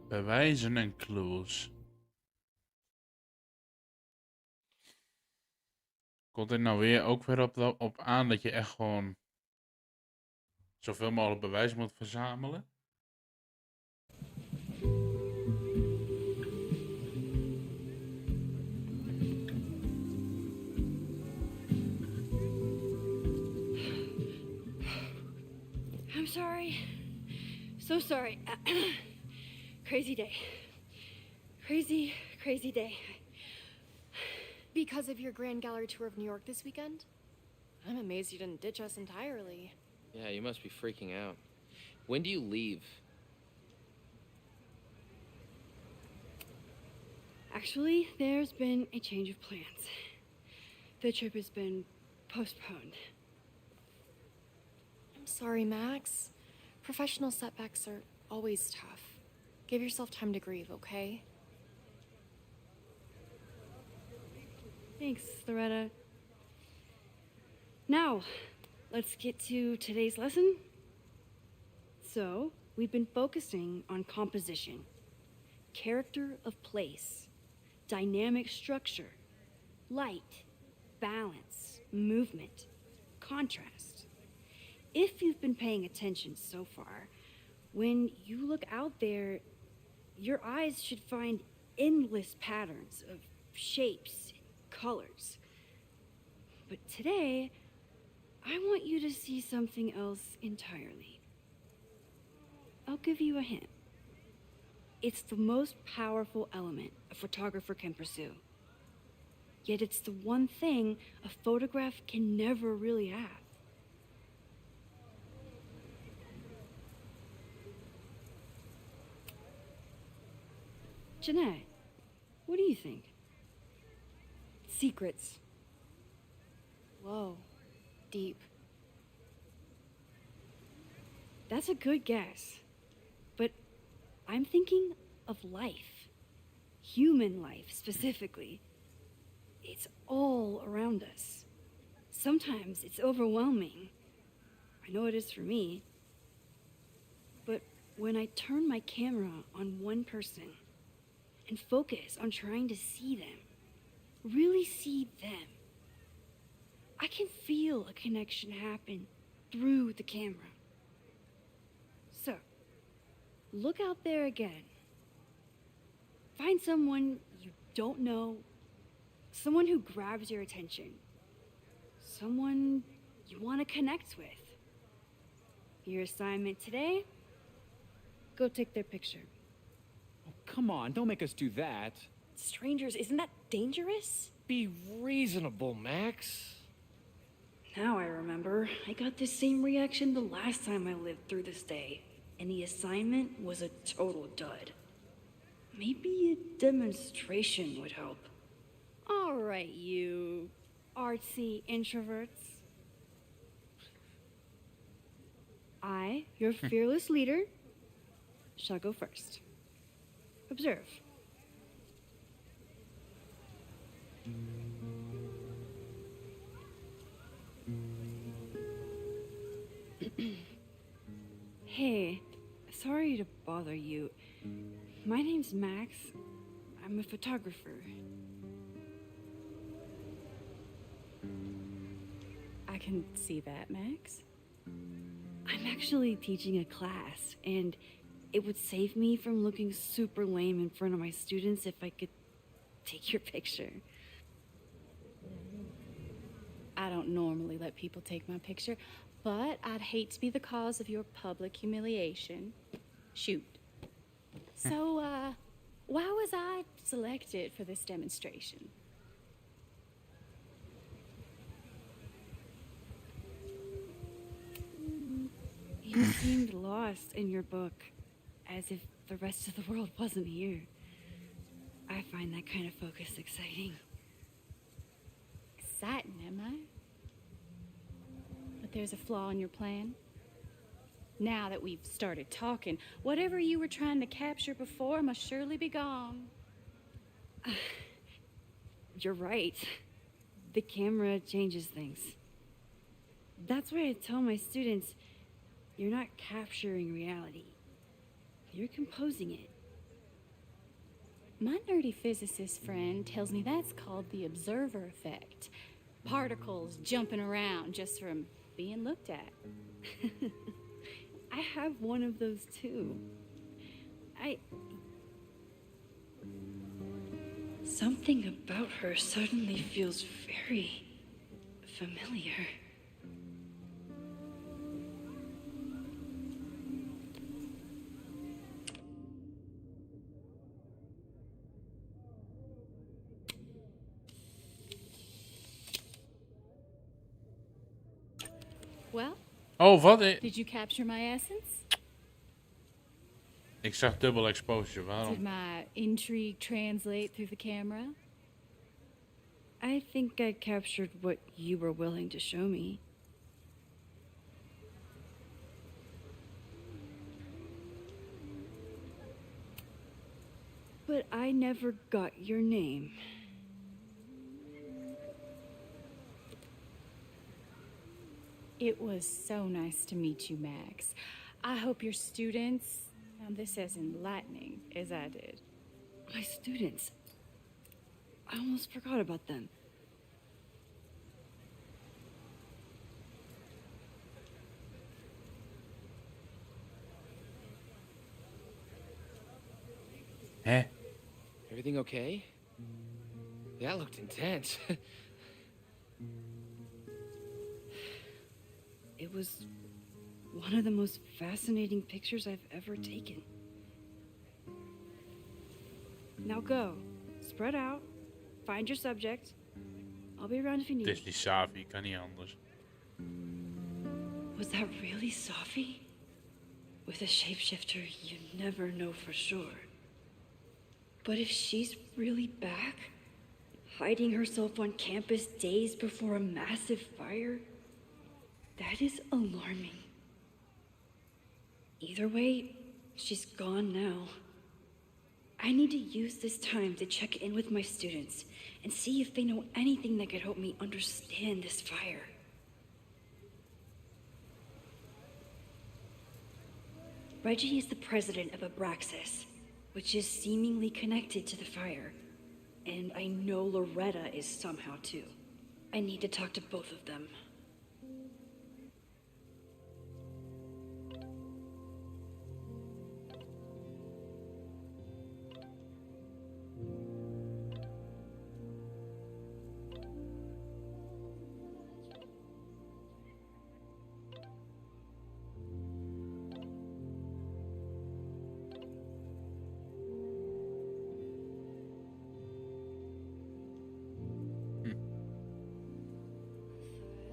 Bewijzen en clues. Komt dit nou weer ook weer op aan dat je echt gewoon zoveel mogelijk bewijs moet verzamelen? I'm sorry. So sorry. Crazy day. Crazy day. Because of your Grand Gallery tour of New York this weekend? I'm amazed you didn't ditch us entirely. Yeah, you must be freaking out. When do you leave? Actually, there's been a change of plans. The trip has been postponed. I'm sorry, Max. Professional setbacks are always tough. Give yourself time to grieve, okay? Thanks, Loretta. Now, let's get to today's lesson. So, we've been focusing on composition, character of place, dynamic structure, light, balance, movement, contrast. If you've been paying attention so far, when you look out there, your eyes should find endless patterns of shapes and colors. But today, I want you to see something else entirely. I'll give you a hint. It's the most powerful element a photographer can pursue. Yet it's the one thing a photograph can never really have. Janae, what do you think? Secrets. Whoa. Deep. That's a good guess. But I'm thinking of life. Human life, specifically. It's all around us. Sometimes it's overwhelming. I know it is for me. But when I turn my camera on one person and focus on trying to see them, really see them, I can feel a connection happen through the camera. So, look out there again. Find someone you don't know, someone who grabs your attention, someone you want to connect with. Your assignment today, go take their picture. Oh, come on, don't make us do that. Strangers, isn't that dangerous? Be reasonable, Max. Now I remember, I got the same reaction the last time I lived through this day, and the assignment was a total dud. Maybe a demonstration would help. All right, you artsy introverts. I, your fearless leader, shall go first. Observe. Hey, sorry to bother you. My name's Max. I'm a photographer. I can see that, Max. I'm actually teaching a class, and it would save me from looking super lame in front of my students if I could take your picture. I don't normally definitely let people take my picture, but I'd hate to be the cause of your public humiliation. Shoot. So, why was I selected for this demonstration? You seemed lost in your book, as if the rest of the world wasn't here. I find that kind of focus exciting. Exciting, am I? But there's a flaw in your plan. Now that we've started talking, whatever you were trying to capture before must surely be gone. You're right. The camera changes things. That's why I tell my students, you're not capturing reality. You're composing it. My nerdy physicist friend tells me that's called the observer effect. Particles jumping around just from being looked at. I have one of those too. Something about her suddenly feels very familiar. Well, Oh, wat? did you capture my essence? Ik zag dubbel exposure, waarom? Did my intrigue translate through the camera? I think I captured what you were willing to show me. But I never got your name. It was so nice to meet you, Max. I hope your students found this as enlightening as I did. My students. I almost forgot about them. Huh? Everything okay? That looked intense. It was one of the most fascinating pictures I've ever taken. Now go. Spread out. Find your subject. I'll be around if you need Het is die Savi, kan niet anders. Was that really Safi? With a shapeshifter, you never know for sure. But if she's really back, hiding herself on campus days before a massive fire, that is alarming. Either way, she's gone now. I need to use this time to check in with my students and see if they know anything that could help me understand this fire. Reggie is the president of Abraxas, which is seemingly connected to the fire. And I know Loretta is somehow too. I need to talk to both of them.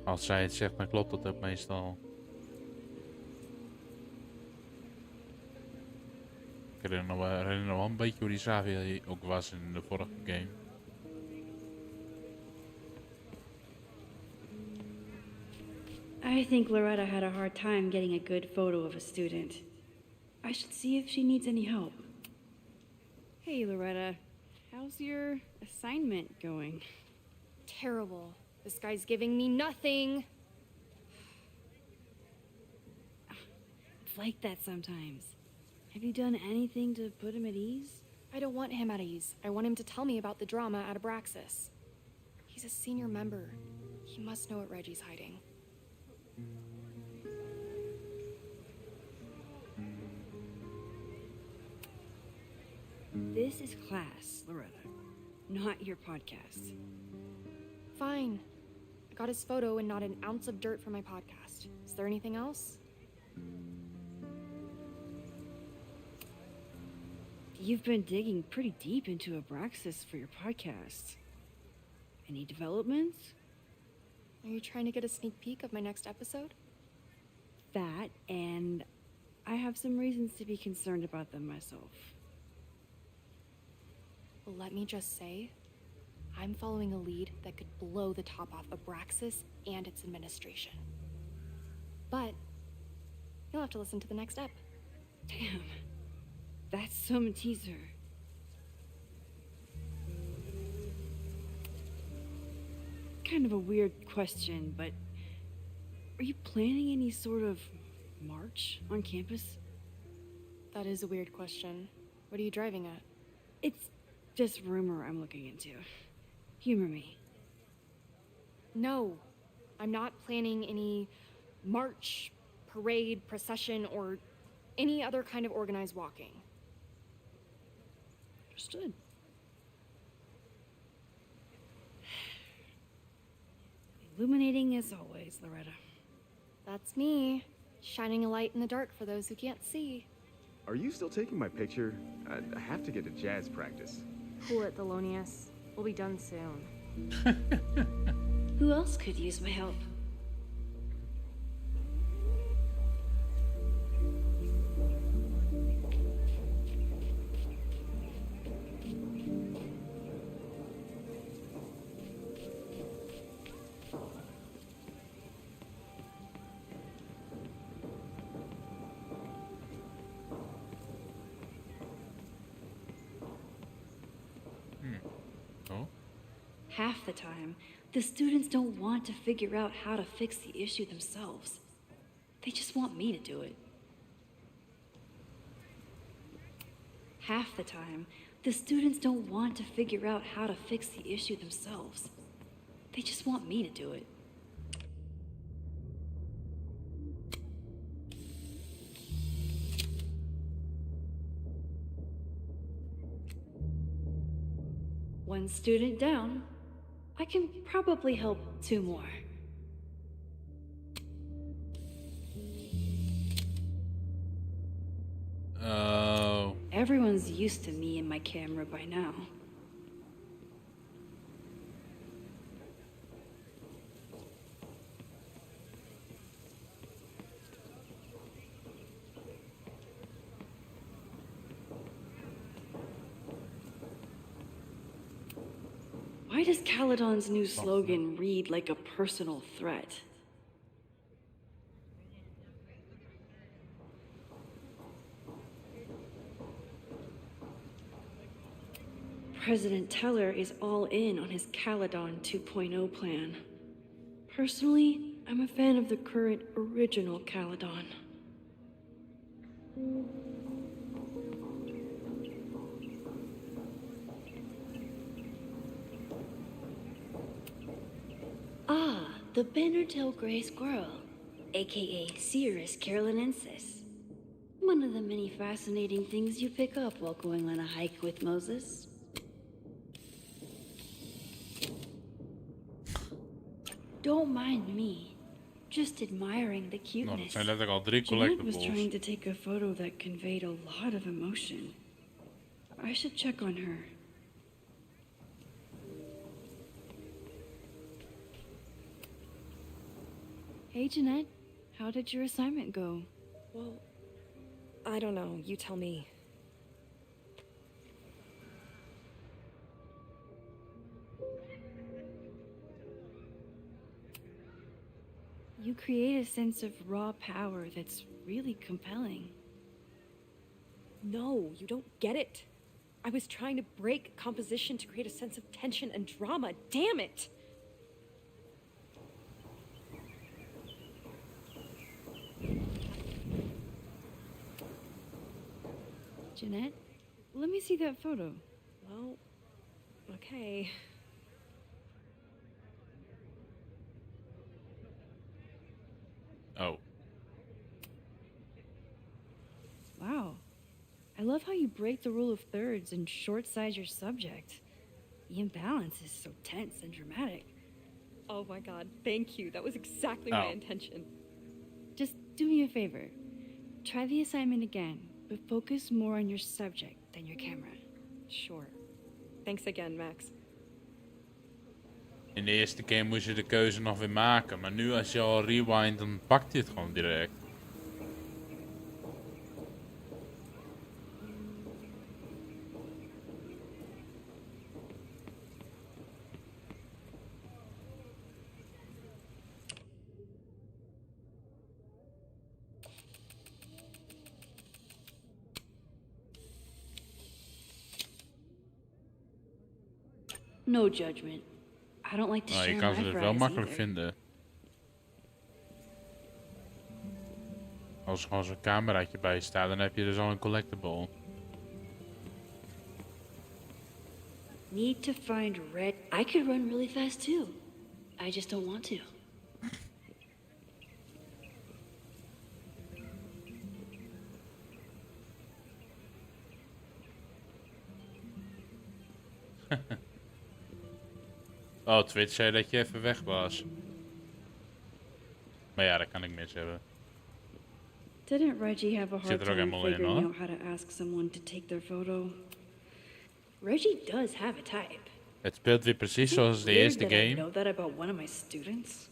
Als zij het zegt, dan klopt dat ook meestal. Ik herinner me wel een beetje hoe die Savi ook was in de vorige game. I think Loretta had a hard time getting a good photo of a student. I should see if she needs any help. Hey, Loretta. How's your assignment going? Terrible. This guy's giving me nothing. It's like that sometimes. Have you done anything to put him at ease? I don't want him at ease. I want him to tell me about the drama at Abraxas. He's a senior member. He must know what Reggie's hiding. This is class, Loretta, not your podcast. Fine. I got his photo and not an ounce of dirt for my podcast. Is there anything else? You've been digging pretty deep into Abraxas for your podcast. Any developments? Are you trying to get a sneak peek of my next episode? That, and I have some reasons to be concerned about them myself. Well, let me just say, I'm following a lead that could blow the top off Abraxas and its administration. But you'll have to listen to the next ep. Damn. That's some teaser. Kind of a weird question, but are you planning any sort of march on campus? That is a weird question. What are you driving at? It's just rumor I'm looking into. Humor me. No, I'm not planning any march, parade, procession, or any other kind of organized walking. Understood. Illuminating as always, Loretta. That's me, shining a light in the dark for those who can't see. Are you still taking my picture? I have to get to jazz practice. Cool it, Thelonious. We'll be done soon. Who else could use my help? Half the time, the students don't want to figure out how to fix the issue themselves. They just want me to do it. Half the time, the students don't want to figure out how to fix the issue themselves. They just want me to do it. One student down. I can probably help 2 more. Oh. Everyone's used to me and my camera by now. Why does Caledon's new slogan read like a personal threat? President Teller is all in on his Caledon 2.0 plan. Personally, I'm a fan of the current original Caledon. Ah, the banner-tailed gray squirrel, aka Cirrus carolinensis. One of the many fascinating things you pick up while going on a hike with Moses. Don't mind me, just admiring the Nou, dat cuteness. zijn letterlijk al 3 Jeanette was collectibles. trying to take a photo that conveyed a lot of emotion. I should check on her. Hey, Jeanette. How did your assignment go? Well, I don't know. You tell me. You create a sense of raw power that's really compelling. No, you don't get it. I was trying to break composition to create a sense of tension and drama. Damn it! Jeanette, let me see that photo. Well, okay. Oh. Wow. I love how you break the rule of thirds and short size your subject. The imbalance is so tense and dramatic. Oh my god, thank you. That was exactly my Oh. intention. Just do me a favor. Try the assignment again, but focus more on your subject than your camera. Sure. Thanks again, Max. In de eerste keer moest je de keuze nog weer maken. Maar nu als je al rewind, dan pakt hij het gewoon direct. No judgment. I don't like to Nou, share je kan my ze dus wel fries makkelijk either. vinden. Als er gewoon zo'n cameraatje bij staat, dan heb je dus al een collectible. Need to find red. I could run really fast too. I just don't want to. Oh, Twitch zei dat je even weg was. Maar ja, dat kan ik mis hebben. Didn't Reggie have a Zit hard er ook time helemaal in, figuring hoor. out how to ask someone to take their photo? Reggie does have a type. Het speelt weer precies Is it zoals de weird eerste that I game. know that about one of my students?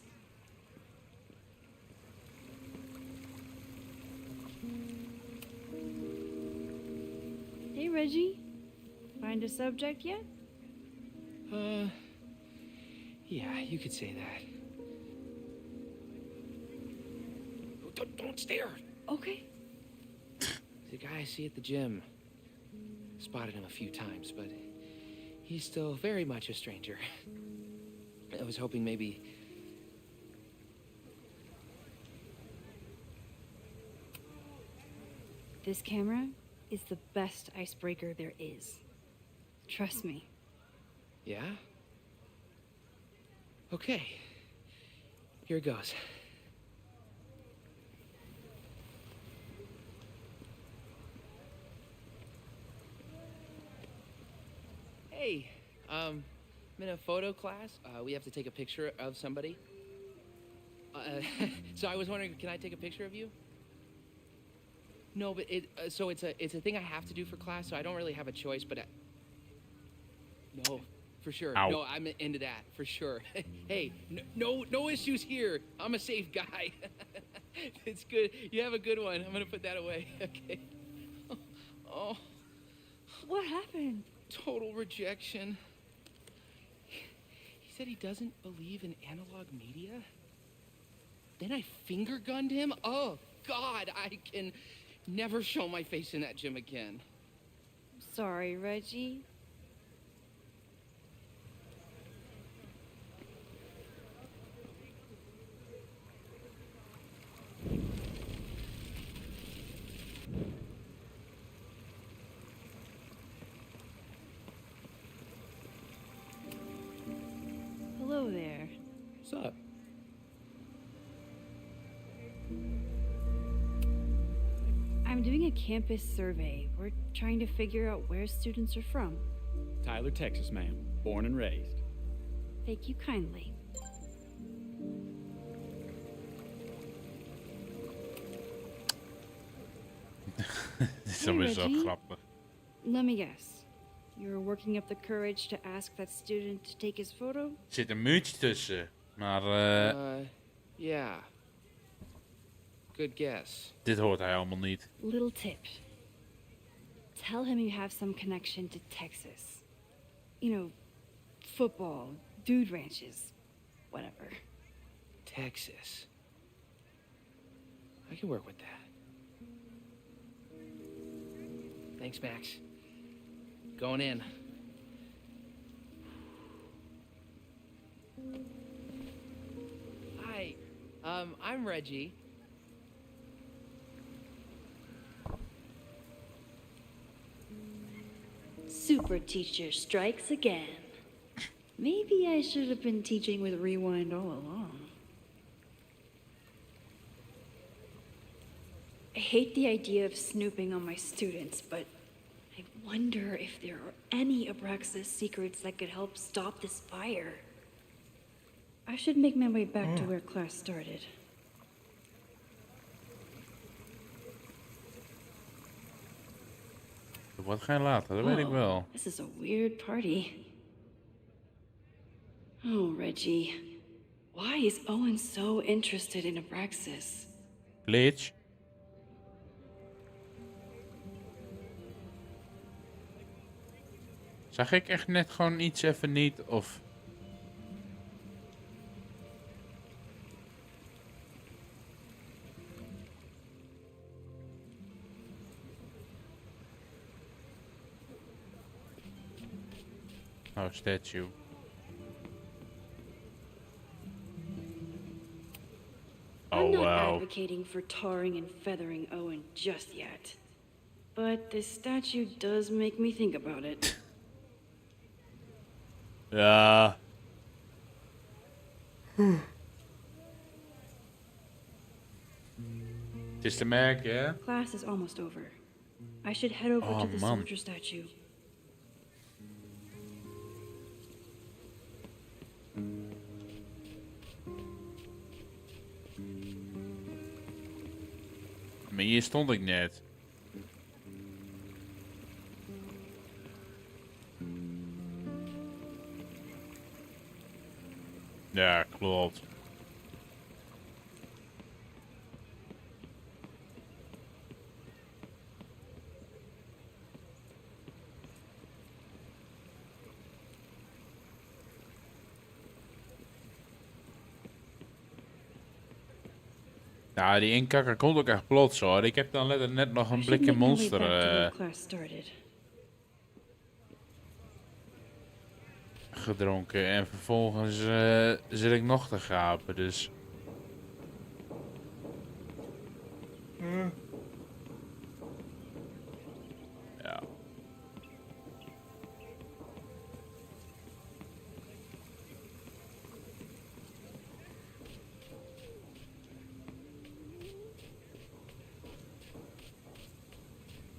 Hey Reggie, find a subject yet? Yeah, you could say that. Don't stare. Okay. The guy I see at the gym. Spotted him a few times, but he's still very much a stranger. I was hoping maybe... This camera is the best icebreaker there is. Trust me. Yeah? Okay. Here goes. Hey, I'm in a photo class. We have to take a picture of somebody. So I was wondering, can I take a picture of you? No, but it's a thing I have to do for class, so I don't really have a choice, but no, for sure. Ow. No, I'm into that, for sure. Hey, no issues here. I'm a safe guy. It's good. You have a good one. I'm gonna put that away. Okay. Oh. What happened? Total rejection. He said he doesn't believe in analog media. Then I finger gunned him? Oh, God, I can never show my face in that gym again. Sorry, Reggie. Hello there. What's up? I'm doing a campus survey. We're trying to figure out where students are from. Tyler, Texas, ma'am. Born and raised. Thank you kindly. Dit is Hey, alweer zo Reggie. grappig. Let me guess. You're working up the courage to ask that student to take his photo? Er zit een muurtje tussen. Maar Yeah. Good guess. dit hoort hij allemaal niet. Little tip. Tell him you have some connection to Texas. You know, football, dude ranches, whatever. Texas. I can work with that. Thanks, Max. Going in. Hi. I'm Reggie. Super teacher strikes again. Maybe I should have been teaching with Rewind all along. I hate the idea of snooping on my students, but I wonder if there are any Abraxas secrets that could help stop this fire. I should make my way back to where class started. Er wordt geen later, dat weet ik wel. This is a weird party. Oh, Reggie. Why is Owen so interested in Abraxas? Glitch. Zag ik echt net gewoon iets even niet, of... Oh, statue. I'm Oh, not wow. advocating for tarring and feathering Owen just yet. But this statue does make me think about it. Ja. Het is te merken, hè? Class is almost over. I should head over Oh, to the man. soldier statue. Maar hier stond ik net. Ja, klopt. Nou, die inkakker komt ook echt plots hoor. Ik heb dan net nog een blikje monster. Gedronken en vervolgens zit ik nog te gapen, dus... Ja.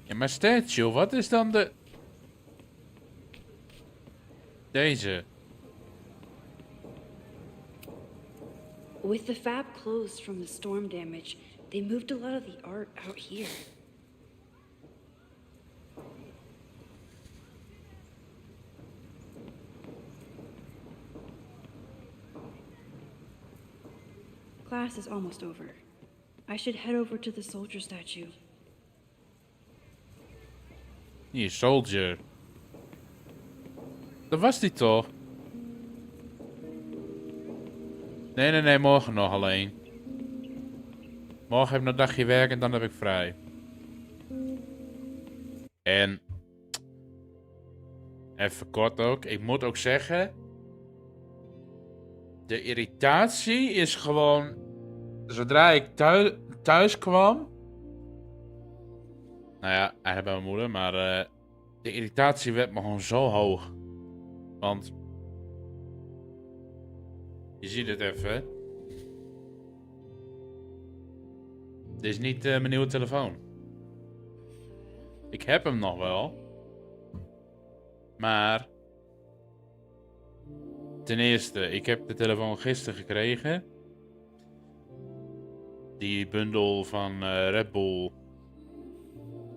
Ja, maar statue, wat is dan de... Deze. With the fab closed from the storm damage, they moved a lot of the art out here. Class is almost over. I should head over to the soldier statue. Hier, soldier. Dat was die toch? Nee, morgen nog alleen. Morgen heb ik nog een dagje werk en dan heb ik vrij. En... Even kort ook. Ik moet ook zeggen... De irritatie is gewoon... Zodra ik thuis kwam... Nou ja, eigenlijk bij mijn moeder, maar... De irritatie werd me gewoon zo hoog. Want... Je ziet het even. Dit is niet mijn nieuwe telefoon. Ik heb hem nog wel. Maar... Ten eerste, ik heb de telefoon gisteren gekregen. Die bundel van Red Bull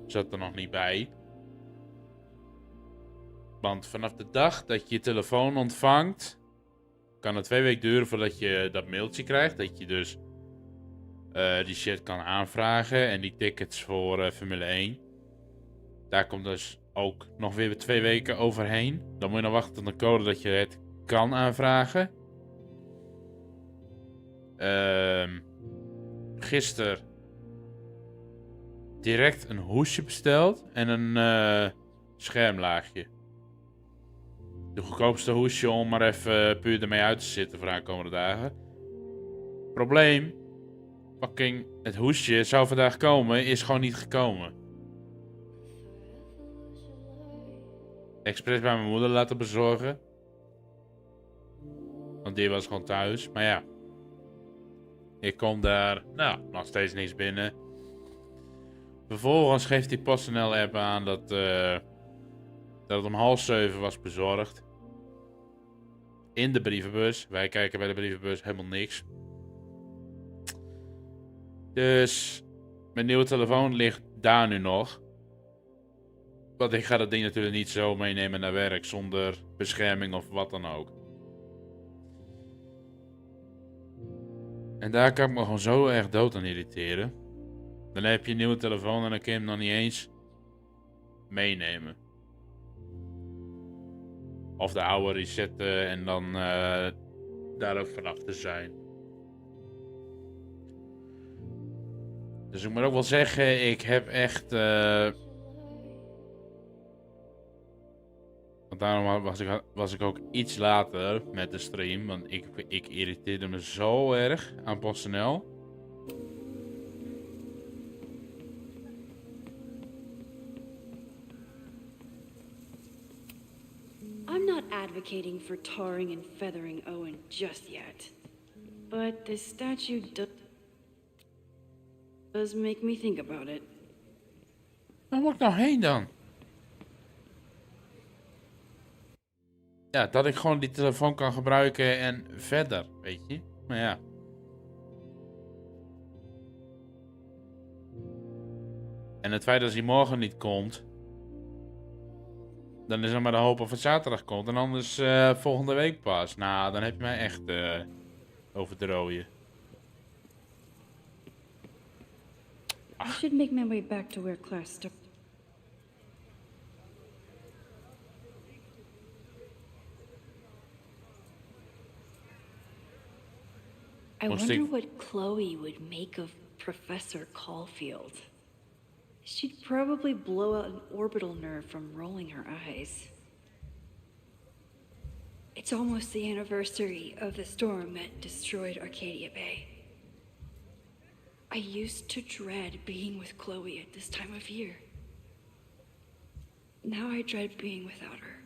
zat er nog niet bij. Want vanaf de dag dat je je telefoon ontvangt, kan het 2 weken duren voordat je dat mailtje krijgt. Dat je dus die shit kan aanvragen en die tickets voor Formule 1. Daar komt dus ook nog weer 2 weken overheen. Dan moet je nog wachten tot een code dat je het kan aanvragen. Gisteren direct een hoesje besteld en een schermlaagje. De goedkoopste hoesje om maar even puur ermee uit te zitten voor aankomende dagen. Probleem. Fucking het hoesje zou vandaag komen, is gewoon niet gekomen. Expres bij mijn moeder laten bezorgen. Want die was gewoon thuis. Maar ja. Ik kom daar. Nou, nog steeds niks binnen. Vervolgens geeft die PostNL app aan dat het om 6:30 was bezorgd. in de brievenbus. Wij kijken bij de brievenbus helemaal niks. Dus mijn nieuwe telefoon ligt daar nu nog. Want ik ga dat ding natuurlijk niet zo meenemen naar werk zonder bescherming of wat dan ook. En daar kan ik me gewoon zo erg dood aan irriteren. Dan heb je een nieuwe telefoon en dan kun je hem nog niet eens meenemen. Of de oude resetten en dan daar ook vanaf te zijn. Dus ik moet ook wel zeggen, ik heb echt... Want daarom was ik ook iets later met de stream. Want ik irriteerde me zo erg aan PostNL. I'm not advocating for tarring and feathering Owen just yet. But this statue does make me think about it. Waar moet ik nou heen dan? Ja, dat ik gewoon die telefoon kan gebruiken en verder, weet je. Maar ja. En het feit dat hij morgen niet komt, dan is er maar de hoop of het zaterdag komt. En anders volgende week pas. Nou, dan heb je mij echt over te rooien. I should make my way back to where class started. I wonder what Chloe would make of Professor Caulfield. She'd probably blow out an orbital nerve from rolling her eyes. It's almost the anniversary of the storm that destroyed Arcadia Bay. I used to dread being with Chloe at this time of year. Now I dread being without her.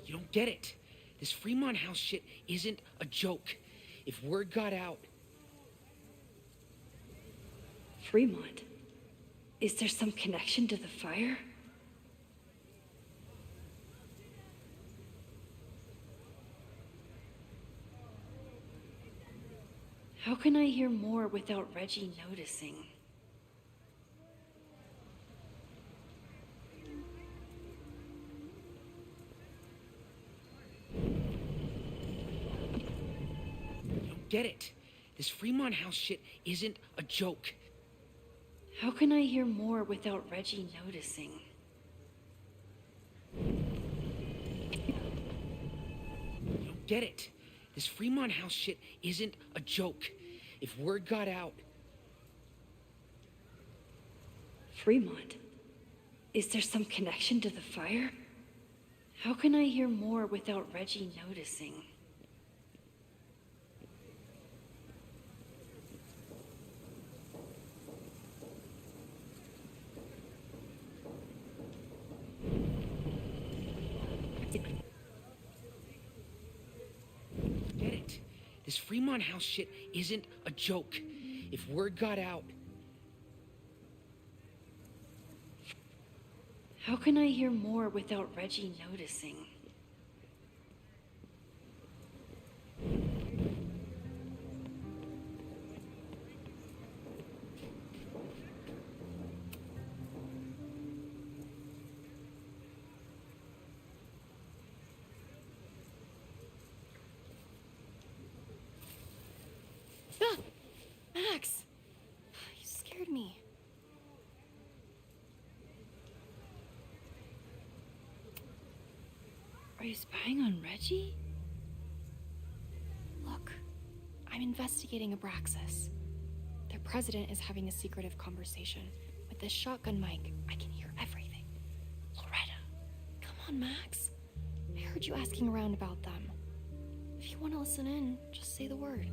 You don't get it. This Fremont House shit isn't a joke. If word got out... Fremont? Is there some connection to the fire? How can I hear more without Reggie noticing? Get it. This Fremont House shit isn't a joke. How can I hear more without Reggie noticing? You don't get it. This Fremont House shit isn't a joke. If word got out... Fremont? Is there some connection to the fire? How can I hear more without Reggie noticing? This Fremont House shit isn't a joke. If word got out... How can I hear more without Reggie noticing? Max! You scared me. Are you spying on Reggie? Look, I'm investigating Abraxas. Their president is having a secretive conversation. With this shotgun mic, I can hear everything. Loretta, come on, Max. I heard you asking around about them. If you want to listen in, just say the word.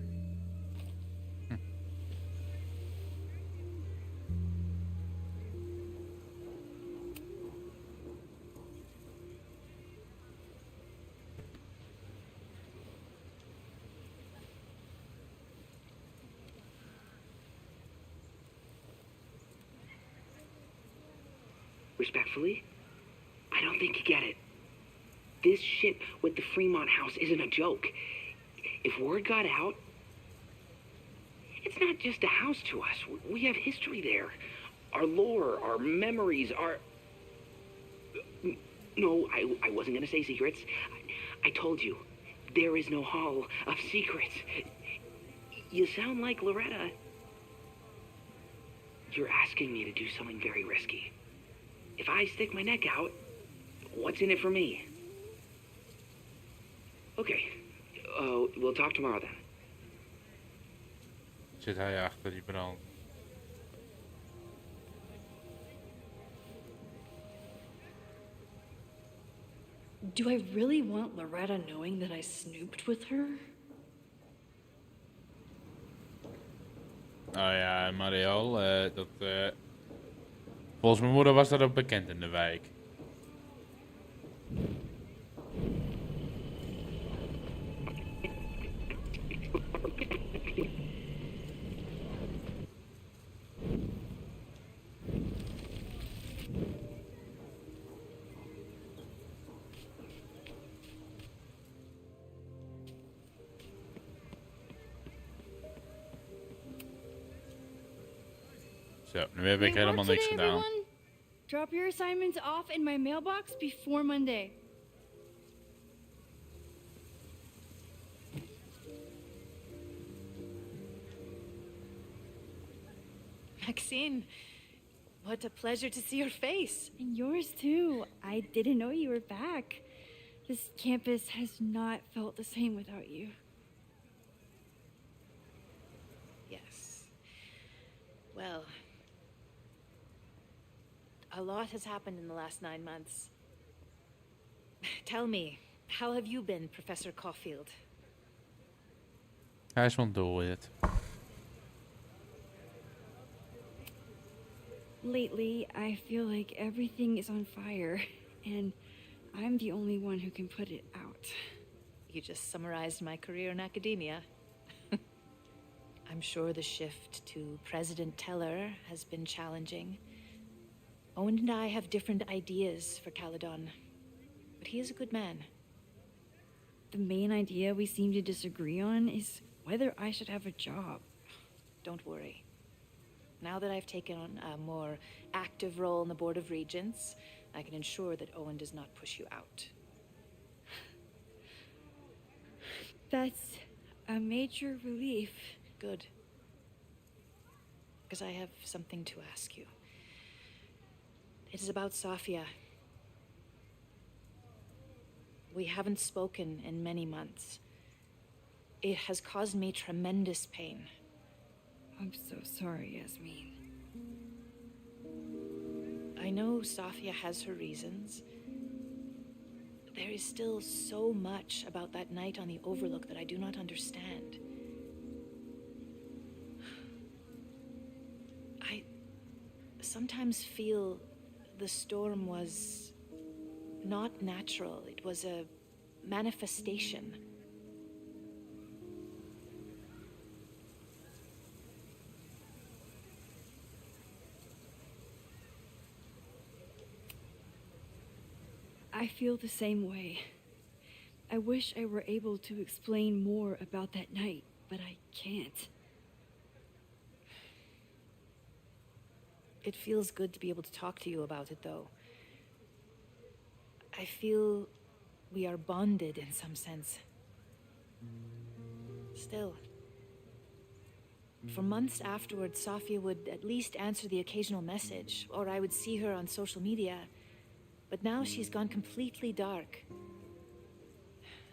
Respectfully, I don't think you get it. This shit with the Fremont house isn't a joke. If word got out, it's not just a house to us. We have history there. Our lore, our memories, our... No, I wasn't gonna say secrets. I told you, there is no hall of secrets. You sound like Loretta. You're asking me to do something very risky. If I stick my neck out, what's in it for me? Okay, we'll talk tomorrow then. Zit hij achter die brand? Do I really want Loretta knowing that I snooped with her? Nou ja, Mariel, volgens mijn moeder was dat ook bekend in de wijk. Zo, nu heb ik helemaal niks gedaan. Everyone? Drop your assignments off in my mailbox before Monday. Maxine, what a pleasure to see your face. And yours too. I didn't know you were back. This campus has not felt the same without you. Yes. Well, a lot has happened in the last 9 months. Tell me, how have you been, Professor Caulfield? Hij is vandoor het. Lately, I feel like everything is on fire, and I'm the only one who can put it out. You just summarized my career in academia. I'm sure the shift to President Teller has been challenging. Owen and I have different ideas for Caledon, but he is a good man. The main idea we seem to disagree on is whether I should have a job. Don't worry. Now that I've taken on a more active role in the Board of Regents, I can ensure that Owen does not push you out. That's a major relief. Good. Because I have something to ask you. It is about Safia. We haven't spoken in many months. It has caused me tremendous pain. I'm so sorry, Yasmin. I know Safia has her reasons. There is still so much about that night on the Overlook that I do not understand. I sometimes feel the storm was not natural. It was a manifestation. I feel the same way. I wish I were able to explain more about that night, but I can't. It feels good to be able to talk to you about it, though. I feel we are bonded in some sense. Still, for months afterwards, Safia would at least answer the occasional message, or I would see her on social media. But now she's gone completely dark.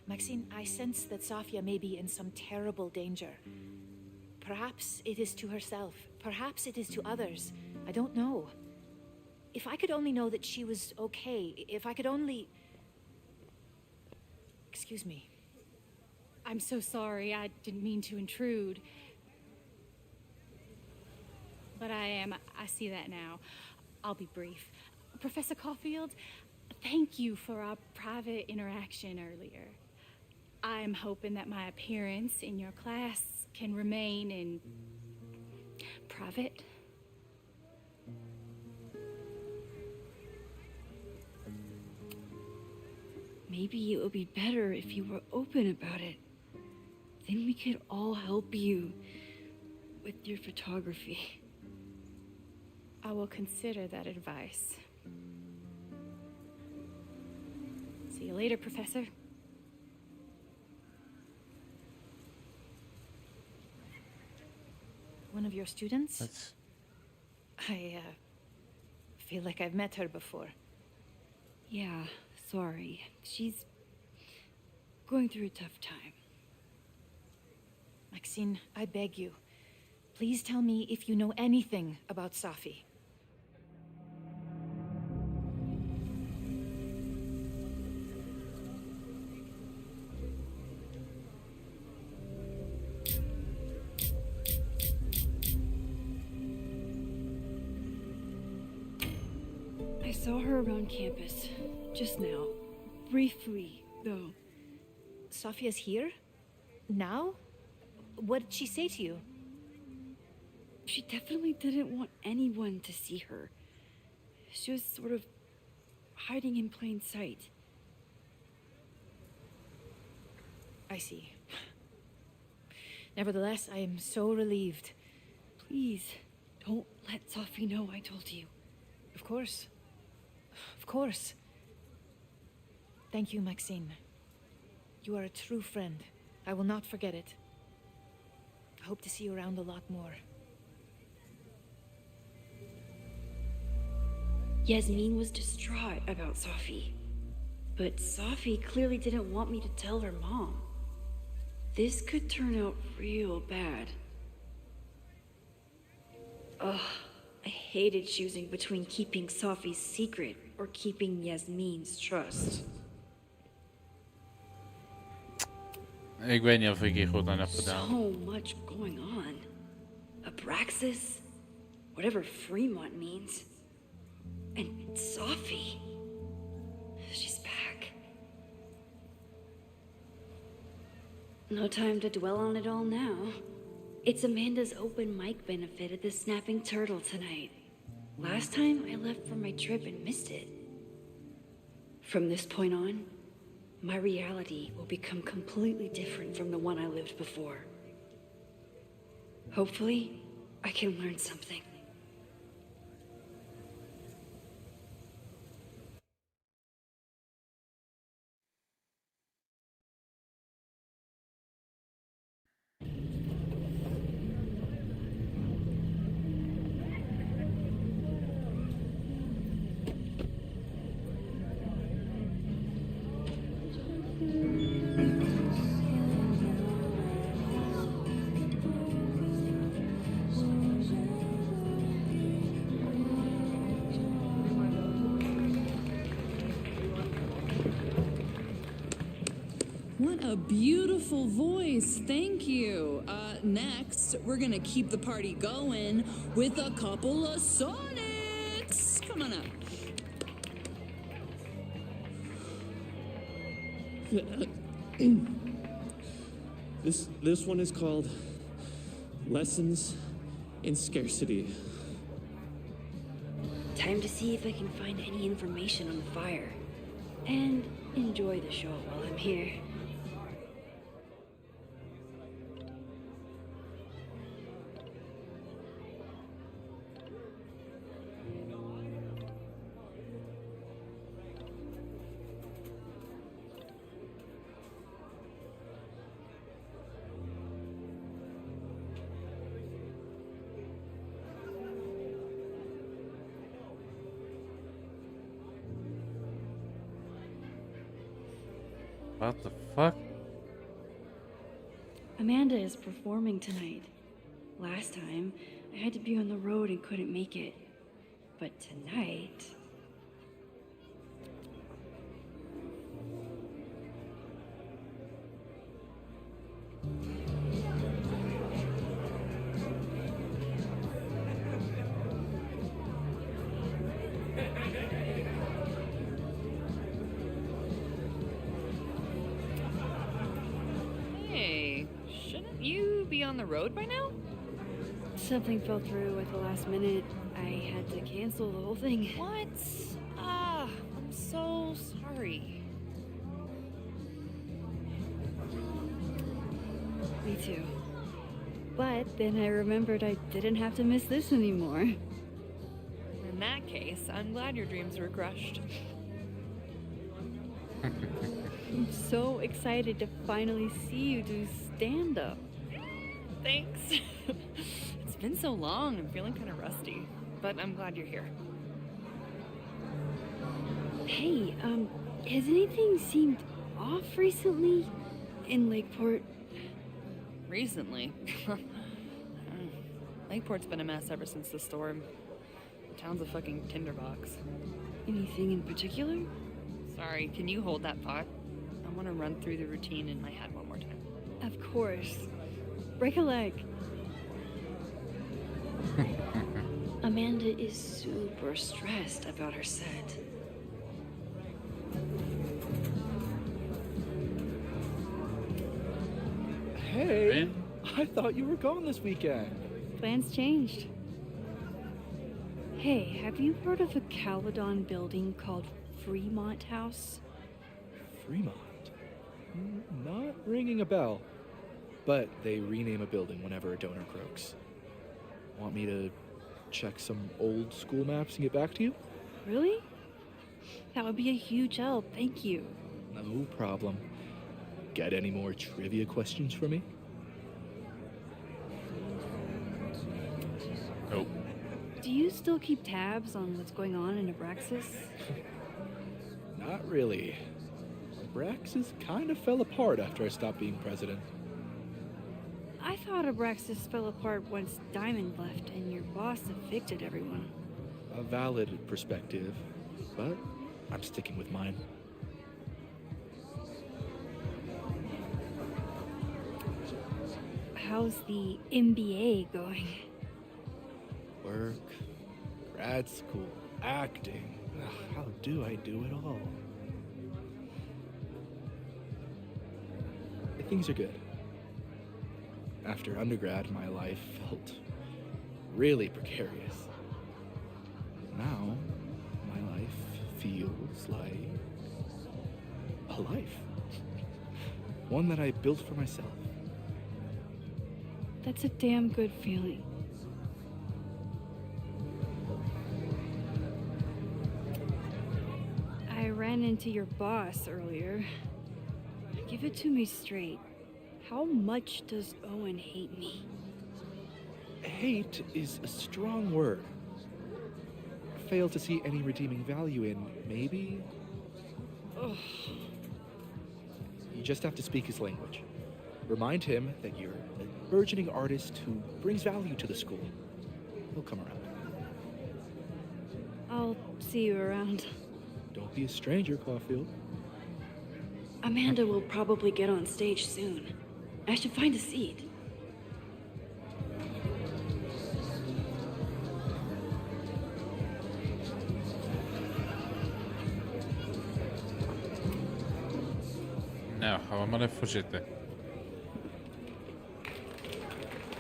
Maxine, I sense that Safia may be in some terrible danger. Perhaps it is to herself. Perhaps it is to others. I don't know. If I could only know that she was okay, if I could only... Excuse me. I'm so sorry. I didn't mean to intrude. But I see that now. I'll be brief. Professor Caulfield, thank you for our private interaction earlier. I'm hoping that my appearance in your class can remain in private. maybe it would be better if you were open about it. Then we could all help you with your photography. I will consider that advice. See you later, Professor. One of your students? I feel like I've met her before. Yeah, sorry. She's going through a tough time. Maxine, I beg you. Please tell me if you know anything about Safi. I saw her around campus just now. Briefly, though. Safia's here? Now? What did she say to you? She definitely didn't want anyone to see her. She was sort of hiding in plain sight. I see. Nevertheless, I am so relieved. Please, don't let Safi know I told you. Of course. Of course. Thank you, Maxine. You are a true friend. I will not forget it. I hope to see you around a lot more. Yasmin was distraught about Safi. But Safi clearly didn't want me to tell her mom. This could turn out real bad. Ugh, I hated choosing between keeping Safi's secret or keeping Yasmin's trust. Ik weet niet of ik hier goed aan heb gedaan. So much going on. Abraxas, whatever Fremont means. And Safi. She's back. No time to dwell on it all now. It's Amanda's open mic benefit at the Snapping Turtle tonight. Last time I left for my trip and missed it. From this point on, my reality will become completely different from the one I lived before. Hopefully, I can learn something. What a beautiful voice. Thank you. Next, we're gonna keep the party going with a couple of sonnets. Come on up. This one is called Lessons in Scarcity. Time to see if I can find any information on the fire. And enjoy the show while I'm here. What the fuck? Amanda is performing tonight. Last time, I had to be on the road and couldn't make it. But tonight... Hey, shouldn't you be on the road by now? Something fell through at the last minute. I had to cancel the whole thing. What? Ah, I'm so sorry. to. But then I remembered I didn't have to miss this anymore. In that case, I'm glad your dreams were crushed. I'm so excited to finally see you do stand-up. Thanks. It's been so long, I'm feeling kind of rusty. But I'm glad you're here. Hey, has anything seemed off recently in Lakeport? Recently? Lakeport's been a mess ever since the storm. The town's a fucking tinderbox. Anything in particular? Sorry, can you hold that thought? I want to run through the routine in my head one more time. Of course. Break a leg. Amanda is super stressed about her set. Hey, I thought you were gone this weekend. Plans changed. Hey, have you heard of a Caledon building called Fremont House? Fremont? Not ringing a bell. But they rename a building whenever a donor croaks. Want me to check some old school maps and get back to you? Really? That would be a huge help, thank you. No problem. Got any more trivia questions for me? Nope. Do you still keep tabs on what's going on in Abraxas? Not really. Abraxas kind of fell apart after I stopped being president. I thought Abraxas fell apart once Diamond left and your boss evicted everyone. A valid perspective, but I'm sticking with mine. How's the MBA going? Work, grad school, acting. Ugh, how do I do it all? Things are good. After undergrad, my life felt really precarious. Now, my life feels like a life. One that I built for myself. That's a damn good feeling. I ran into your boss earlier. Give it to me straight. How much does Owen hate me? Hate is a strong word. Fail to see any redeeming value in, maybe? Ugh. You just have to speak his language. Remind him that you're a burgeoning artist who brings value to the school. He'll come around. I'll see you around. Don't be a stranger, Caulfield. Amanda will probably get on stage soon. I should find a seat. Nou, gaan we maar even voor zitten.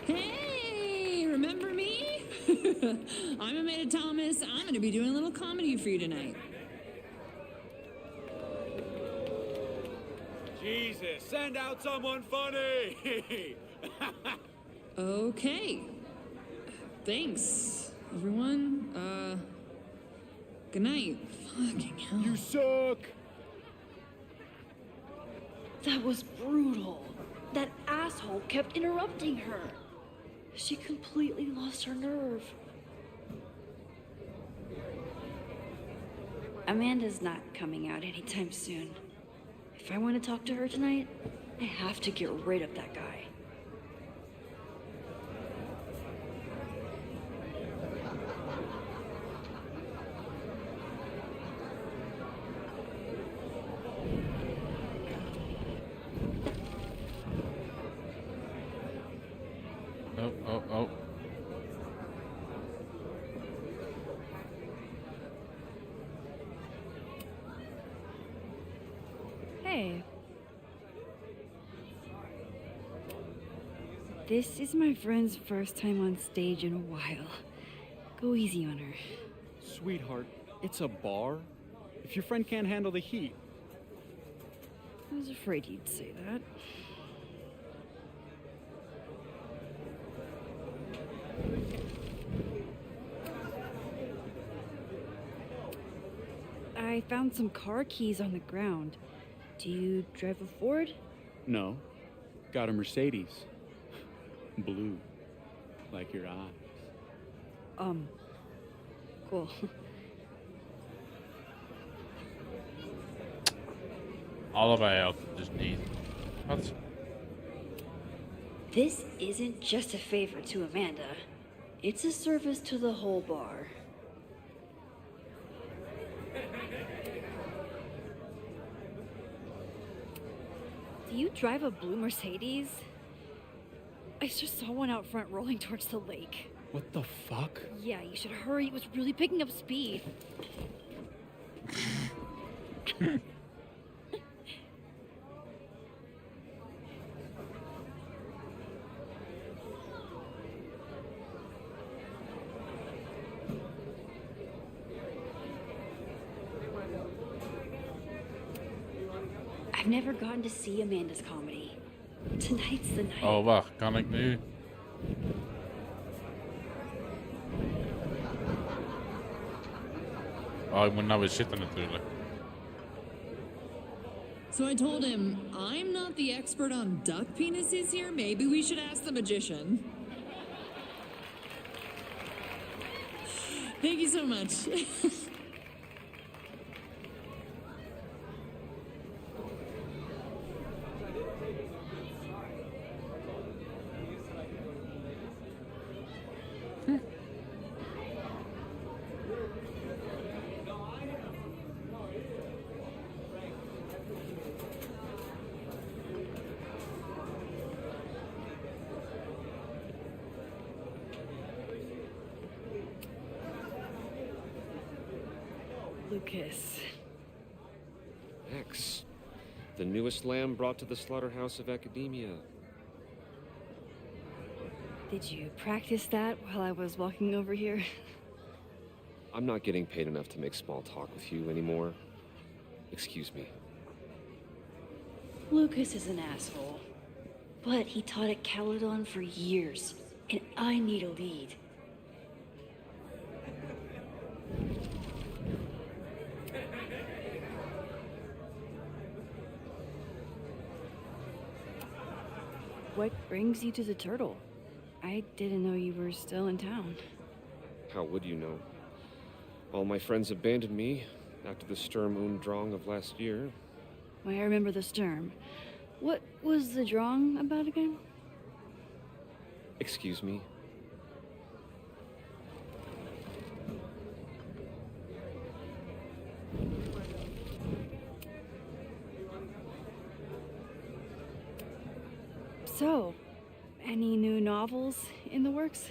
Hey, remember me? I'm Amanda Thomas. I'm going to be doing a little comedy for you tonight. Jesus, send out someone funny! Okay. Thanks, everyone. Good night. Fucking hell. You suck! That was brutal. That asshole kept interrupting her. She completely lost her nerve. Amanda's not coming out anytime soon. If I want to talk to her tonight, I have to get rid of that guy. Oh. Hey. This is my friend's first time on stage in a while. Go easy on her. Sweetheart, it's a bar. If your friend can't handle the heat. I was afraid you'd say that. I found some car keys on the ground. Do you drive a Ford? No. Got a Mercedes. Blue. Like your eyes. Cool. Allebei ook, dus niet. Wat? This isn't just a favor to Amanda. It's a service to the whole bar. Do you drive a blue Mercedes? I just saw one out front rolling towards the lake. What the fuck? Yeah, you should hurry. It was really picking up speed. I've never gotten to see Amanda's comedy. Tonight's the night. Oh, wacht. Kan ik nu... Oh, ik moet nou weer zitten natuurlijk. So I told him, I'm not the expert on duck penises here. Maybe we should ask the magician. Thank you so much. Lucas. X, the newest lamb brought to the slaughterhouse of academia. Did you practice that while I was walking over here? I'm not getting paid enough to make small talk with you anymore. Excuse me. Lucas is an asshole. But he taught at Caledon for years, and I need a lead. What brings you to the Turtle? I didn't know you were still in town. How would you know? All my friends abandoned me after the Sturm und Drang of last year. I remember the Sturm. What was the Drang about again? Excuse me. So, any new novels in the works?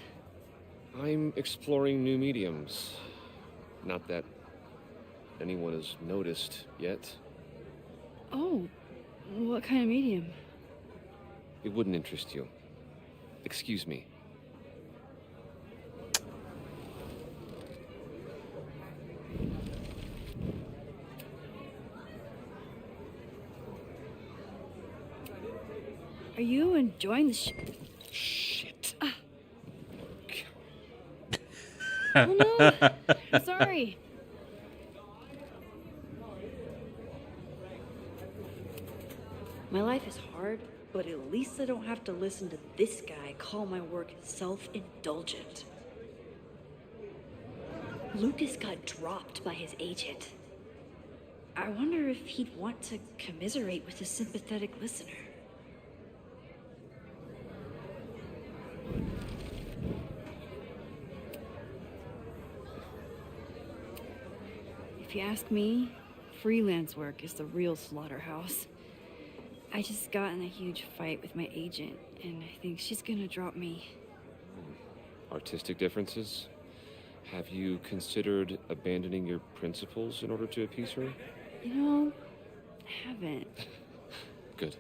I'm exploring new mediums. Not that anyone has noticed yet. Oh, what kind of medium? It wouldn't interest you. Excuse me. Are you enjoying the Shit. Oh no! I'm sorry. My life is hard, but at least I don't have to listen to this guy call my work self-indulgent. Lucas got dropped by his agent. I wonder if he'd want to commiserate with a sympathetic listener. If you ask me, freelance work is the real slaughterhouse. I just got in a huge fight with my agent, and I think she's gonna drop me. Artistic differences? Have you considered abandoning your principles in order to appease her? You know, I haven't. Good.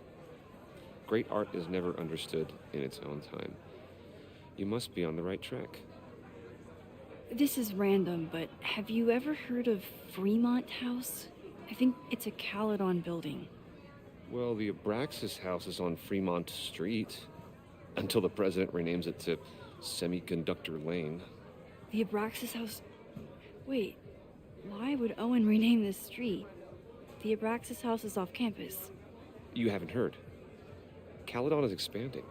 Great art is never understood in its own time. You must be on the right track. This is random, but have you ever heard of Fremont House? I think it's a Caledon building. Well, the Abraxas house is on Fremont Street. Until the president renames it to Semiconductor Lane. The Abraxas House... Wait, Why would Owen rename this street? The Abraxas house is off campus. You haven't heard. Caledon is expanding.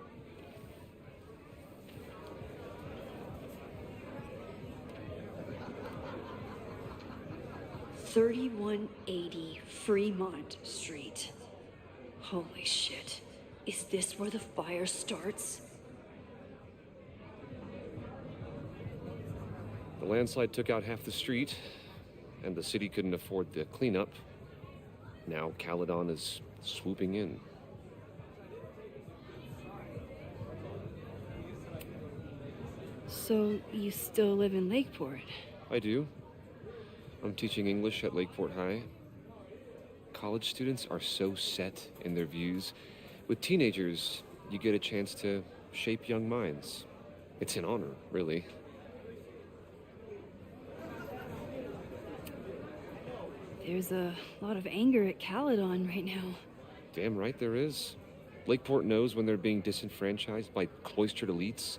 $3180 Fremont Street. Holy shit. Is this where the fire starts? The landslide took out half the street, and the city couldn't afford the cleanup. Now Caledon is swooping in. So you still live in Lakeport? I do. I'm teaching English at Lakeport High. College students are so set in their views. With teenagers, you get a chance to shape young minds. It's an honor, really. There's a lot of anger at Caledon right now. Damn right there is. Lakeport knows when they're being disenfranchised by cloistered elites.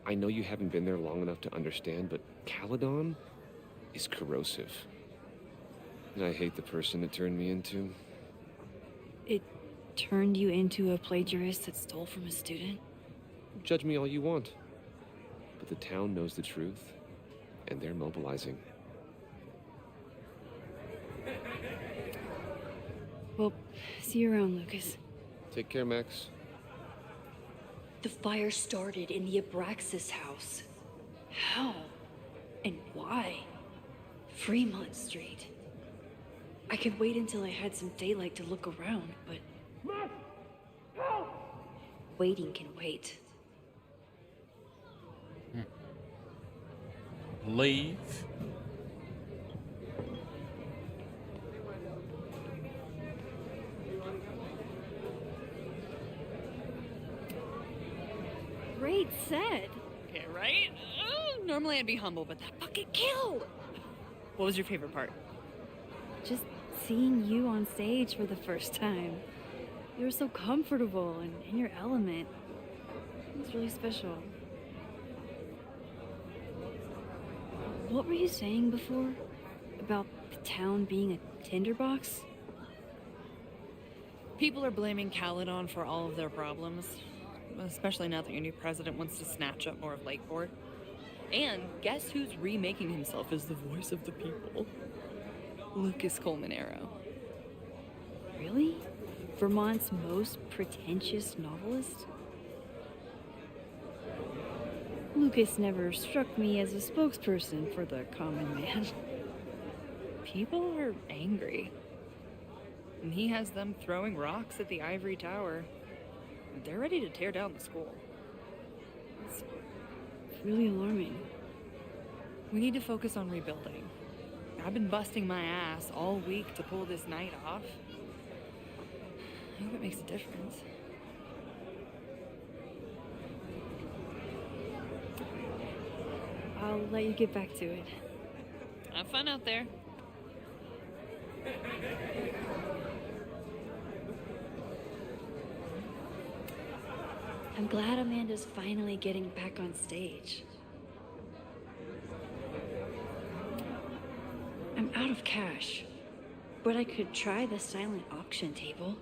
I know you haven't been there long enough to understand, but Caledon is corrosive. And I hate the person it turned me into. It turned you into a plagiarist that stole from a student? Judge me all you want. But the town knows the truth, and they're mobilizing. Well, see you around, Lucas. Take care, Max. The fire started in the Abraxas house. How? And why? Fremont Street. I could wait until I had some daylight to look around, but... Max! Help! Waiting can wait. Leave. Great set. Okay, right? Normally I'd be humble, but that fucking killed! What was your favorite part? Just seeing you on stage for the first time. You were so comfortable and in your element. It was really special. What were you saying before? About the town being a tinderbox? People are blaming Caledon for all of their problems. Especially now that your new president wants to snatch up more of Lakeport. And guess who's remaking himself as the voice of the people? Lucas Colmenero. Really? Vermont's most pretentious novelist? Lucas never struck me as a spokesperson for the common man. People are angry. And he has them throwing rocks at the Ivory Tower. They're ready to tear down the school. It's really alarming. We need to focus on rebuilding. I've been busting my ass all week to pull this night off. I hope it makes a difference. I'll let you get back to it. Have fun out there. I'm glad Amanda's finally getting back on stage. I'm out of cash, but I could try the silent auction table.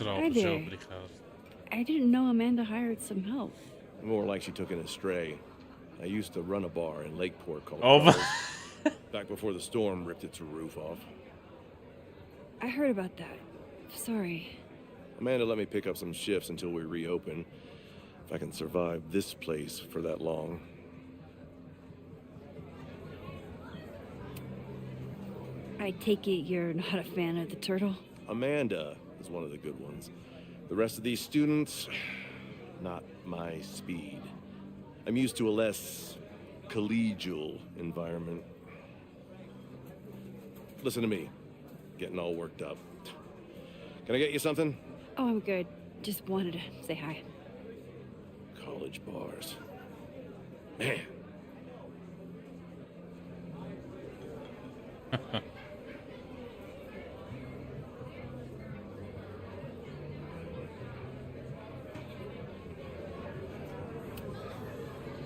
Hi there. I didn't know Amanda hired some help. More like she took it astray. I used to run a bar in Lakeport called back before the storm ripped its roof off. I heard about that. Sorry. Amanda let me pick up some shifts until we reopen. If I can survive this place for that long. I take it you're not a fan of the turtle? Amanda is one of the good ones. The rest of these students, not my speed. I'm used to a less collegial environment. Listen to me, getting all worked up. Can I get you something? Oh, I'm good. Just wanted to say hi. College bars.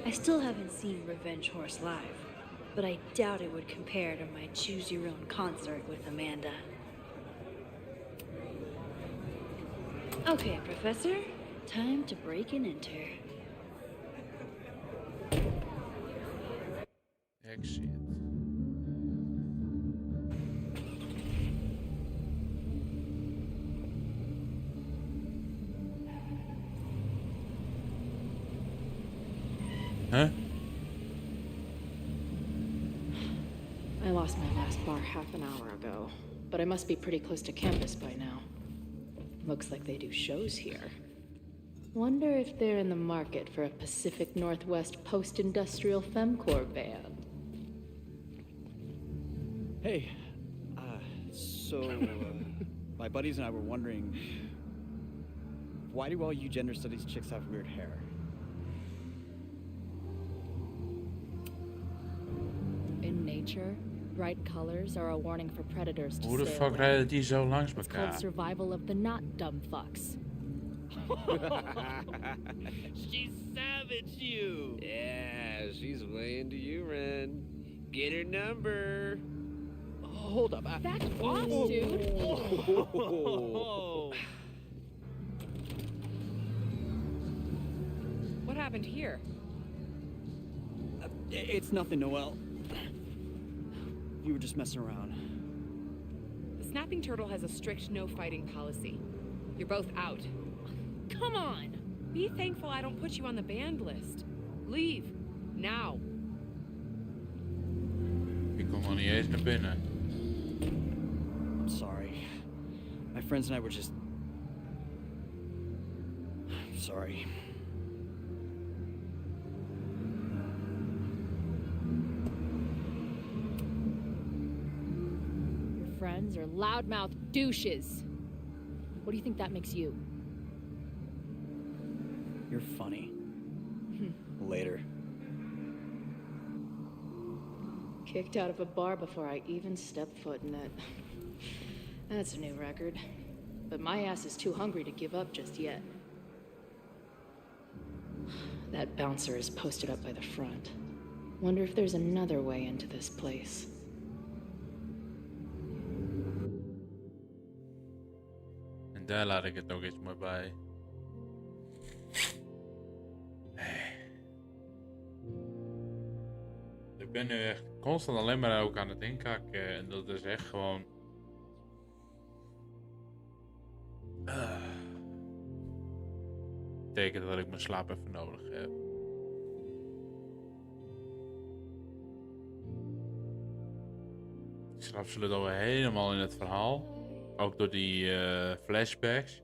I still haven't seen Revenge Horse live, but I doubt it would compare to my Choose Your Own concert with Amanda. Okay, Professor, time to break and enter. Exit. Huh? I lost my last bar half an hour ago, but I must be pretty close to campus by now. Looks like they do shows here. Wonder if they're in the market for a Pacific Northwest post-industrial femcore band. Hey, my buddies and I were wondering, why do all you gender studies chicks have weird hair? In nature, bright colors are a warning for predators to Hoe de stay fuck away. rijden die zo langs It's called elkaar? survival of the not dumb fucks. She savaged you. Yeah, she's way into you, Ren. Get her number. Hold up. Back off, dude. Oh. What happened here? It's nothing, Noelle. We were just messing around. The Snapping Turtle has a strict no fighting policy. You're both out. Come on! Be thankful I don't put you on the banned list. Leave. Now. Ik kom al niet eens naar binnen. I'm sorry. My friends and I were just... I'm sorry. Your friends are loudmouth douches. What do you think that makes you? You're funny. Later. Kicked out of a bar before I even stepped foot in it. That's a new record. But my ass is too hungry to give up just yet. That bouncer is posted up by the front. Wonder if there's another way into this place. En daar laat ik het nog eens maar bij. Ik ben nu echt constant alleen maar ook aan het inkakken en dat is echt gewoon... betekent dat ik mijn slaap even nodig heb. Ik zit absoluut alweer helemaal in het verhaal. Ook door die flashbacks.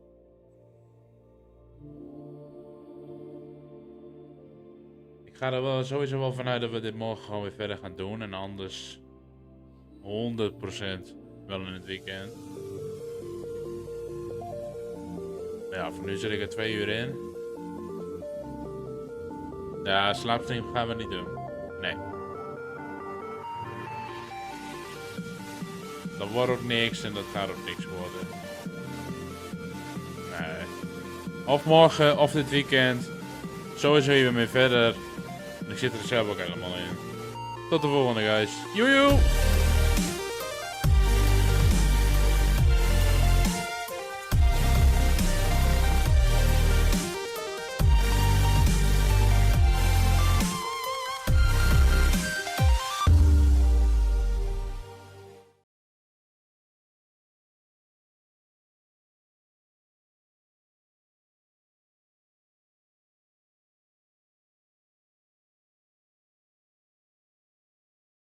Ik ga er wel sowieso wel vanuit dat we dit morgen gewoon weer verder gaan doen. En anders 100% wel in het weekend. Maar ja, voor nu zit ik er 2 uur in. Ja, slaapstream gaan we niet doen. Nee. Dat wordt ook niks en dat gaat ook niks worden. Nee. Of morgen of dit weekend. Sowieso hier weer verder. Ik zit er zelf ook helemaal in. Tot de volgende, guys. Joejoe!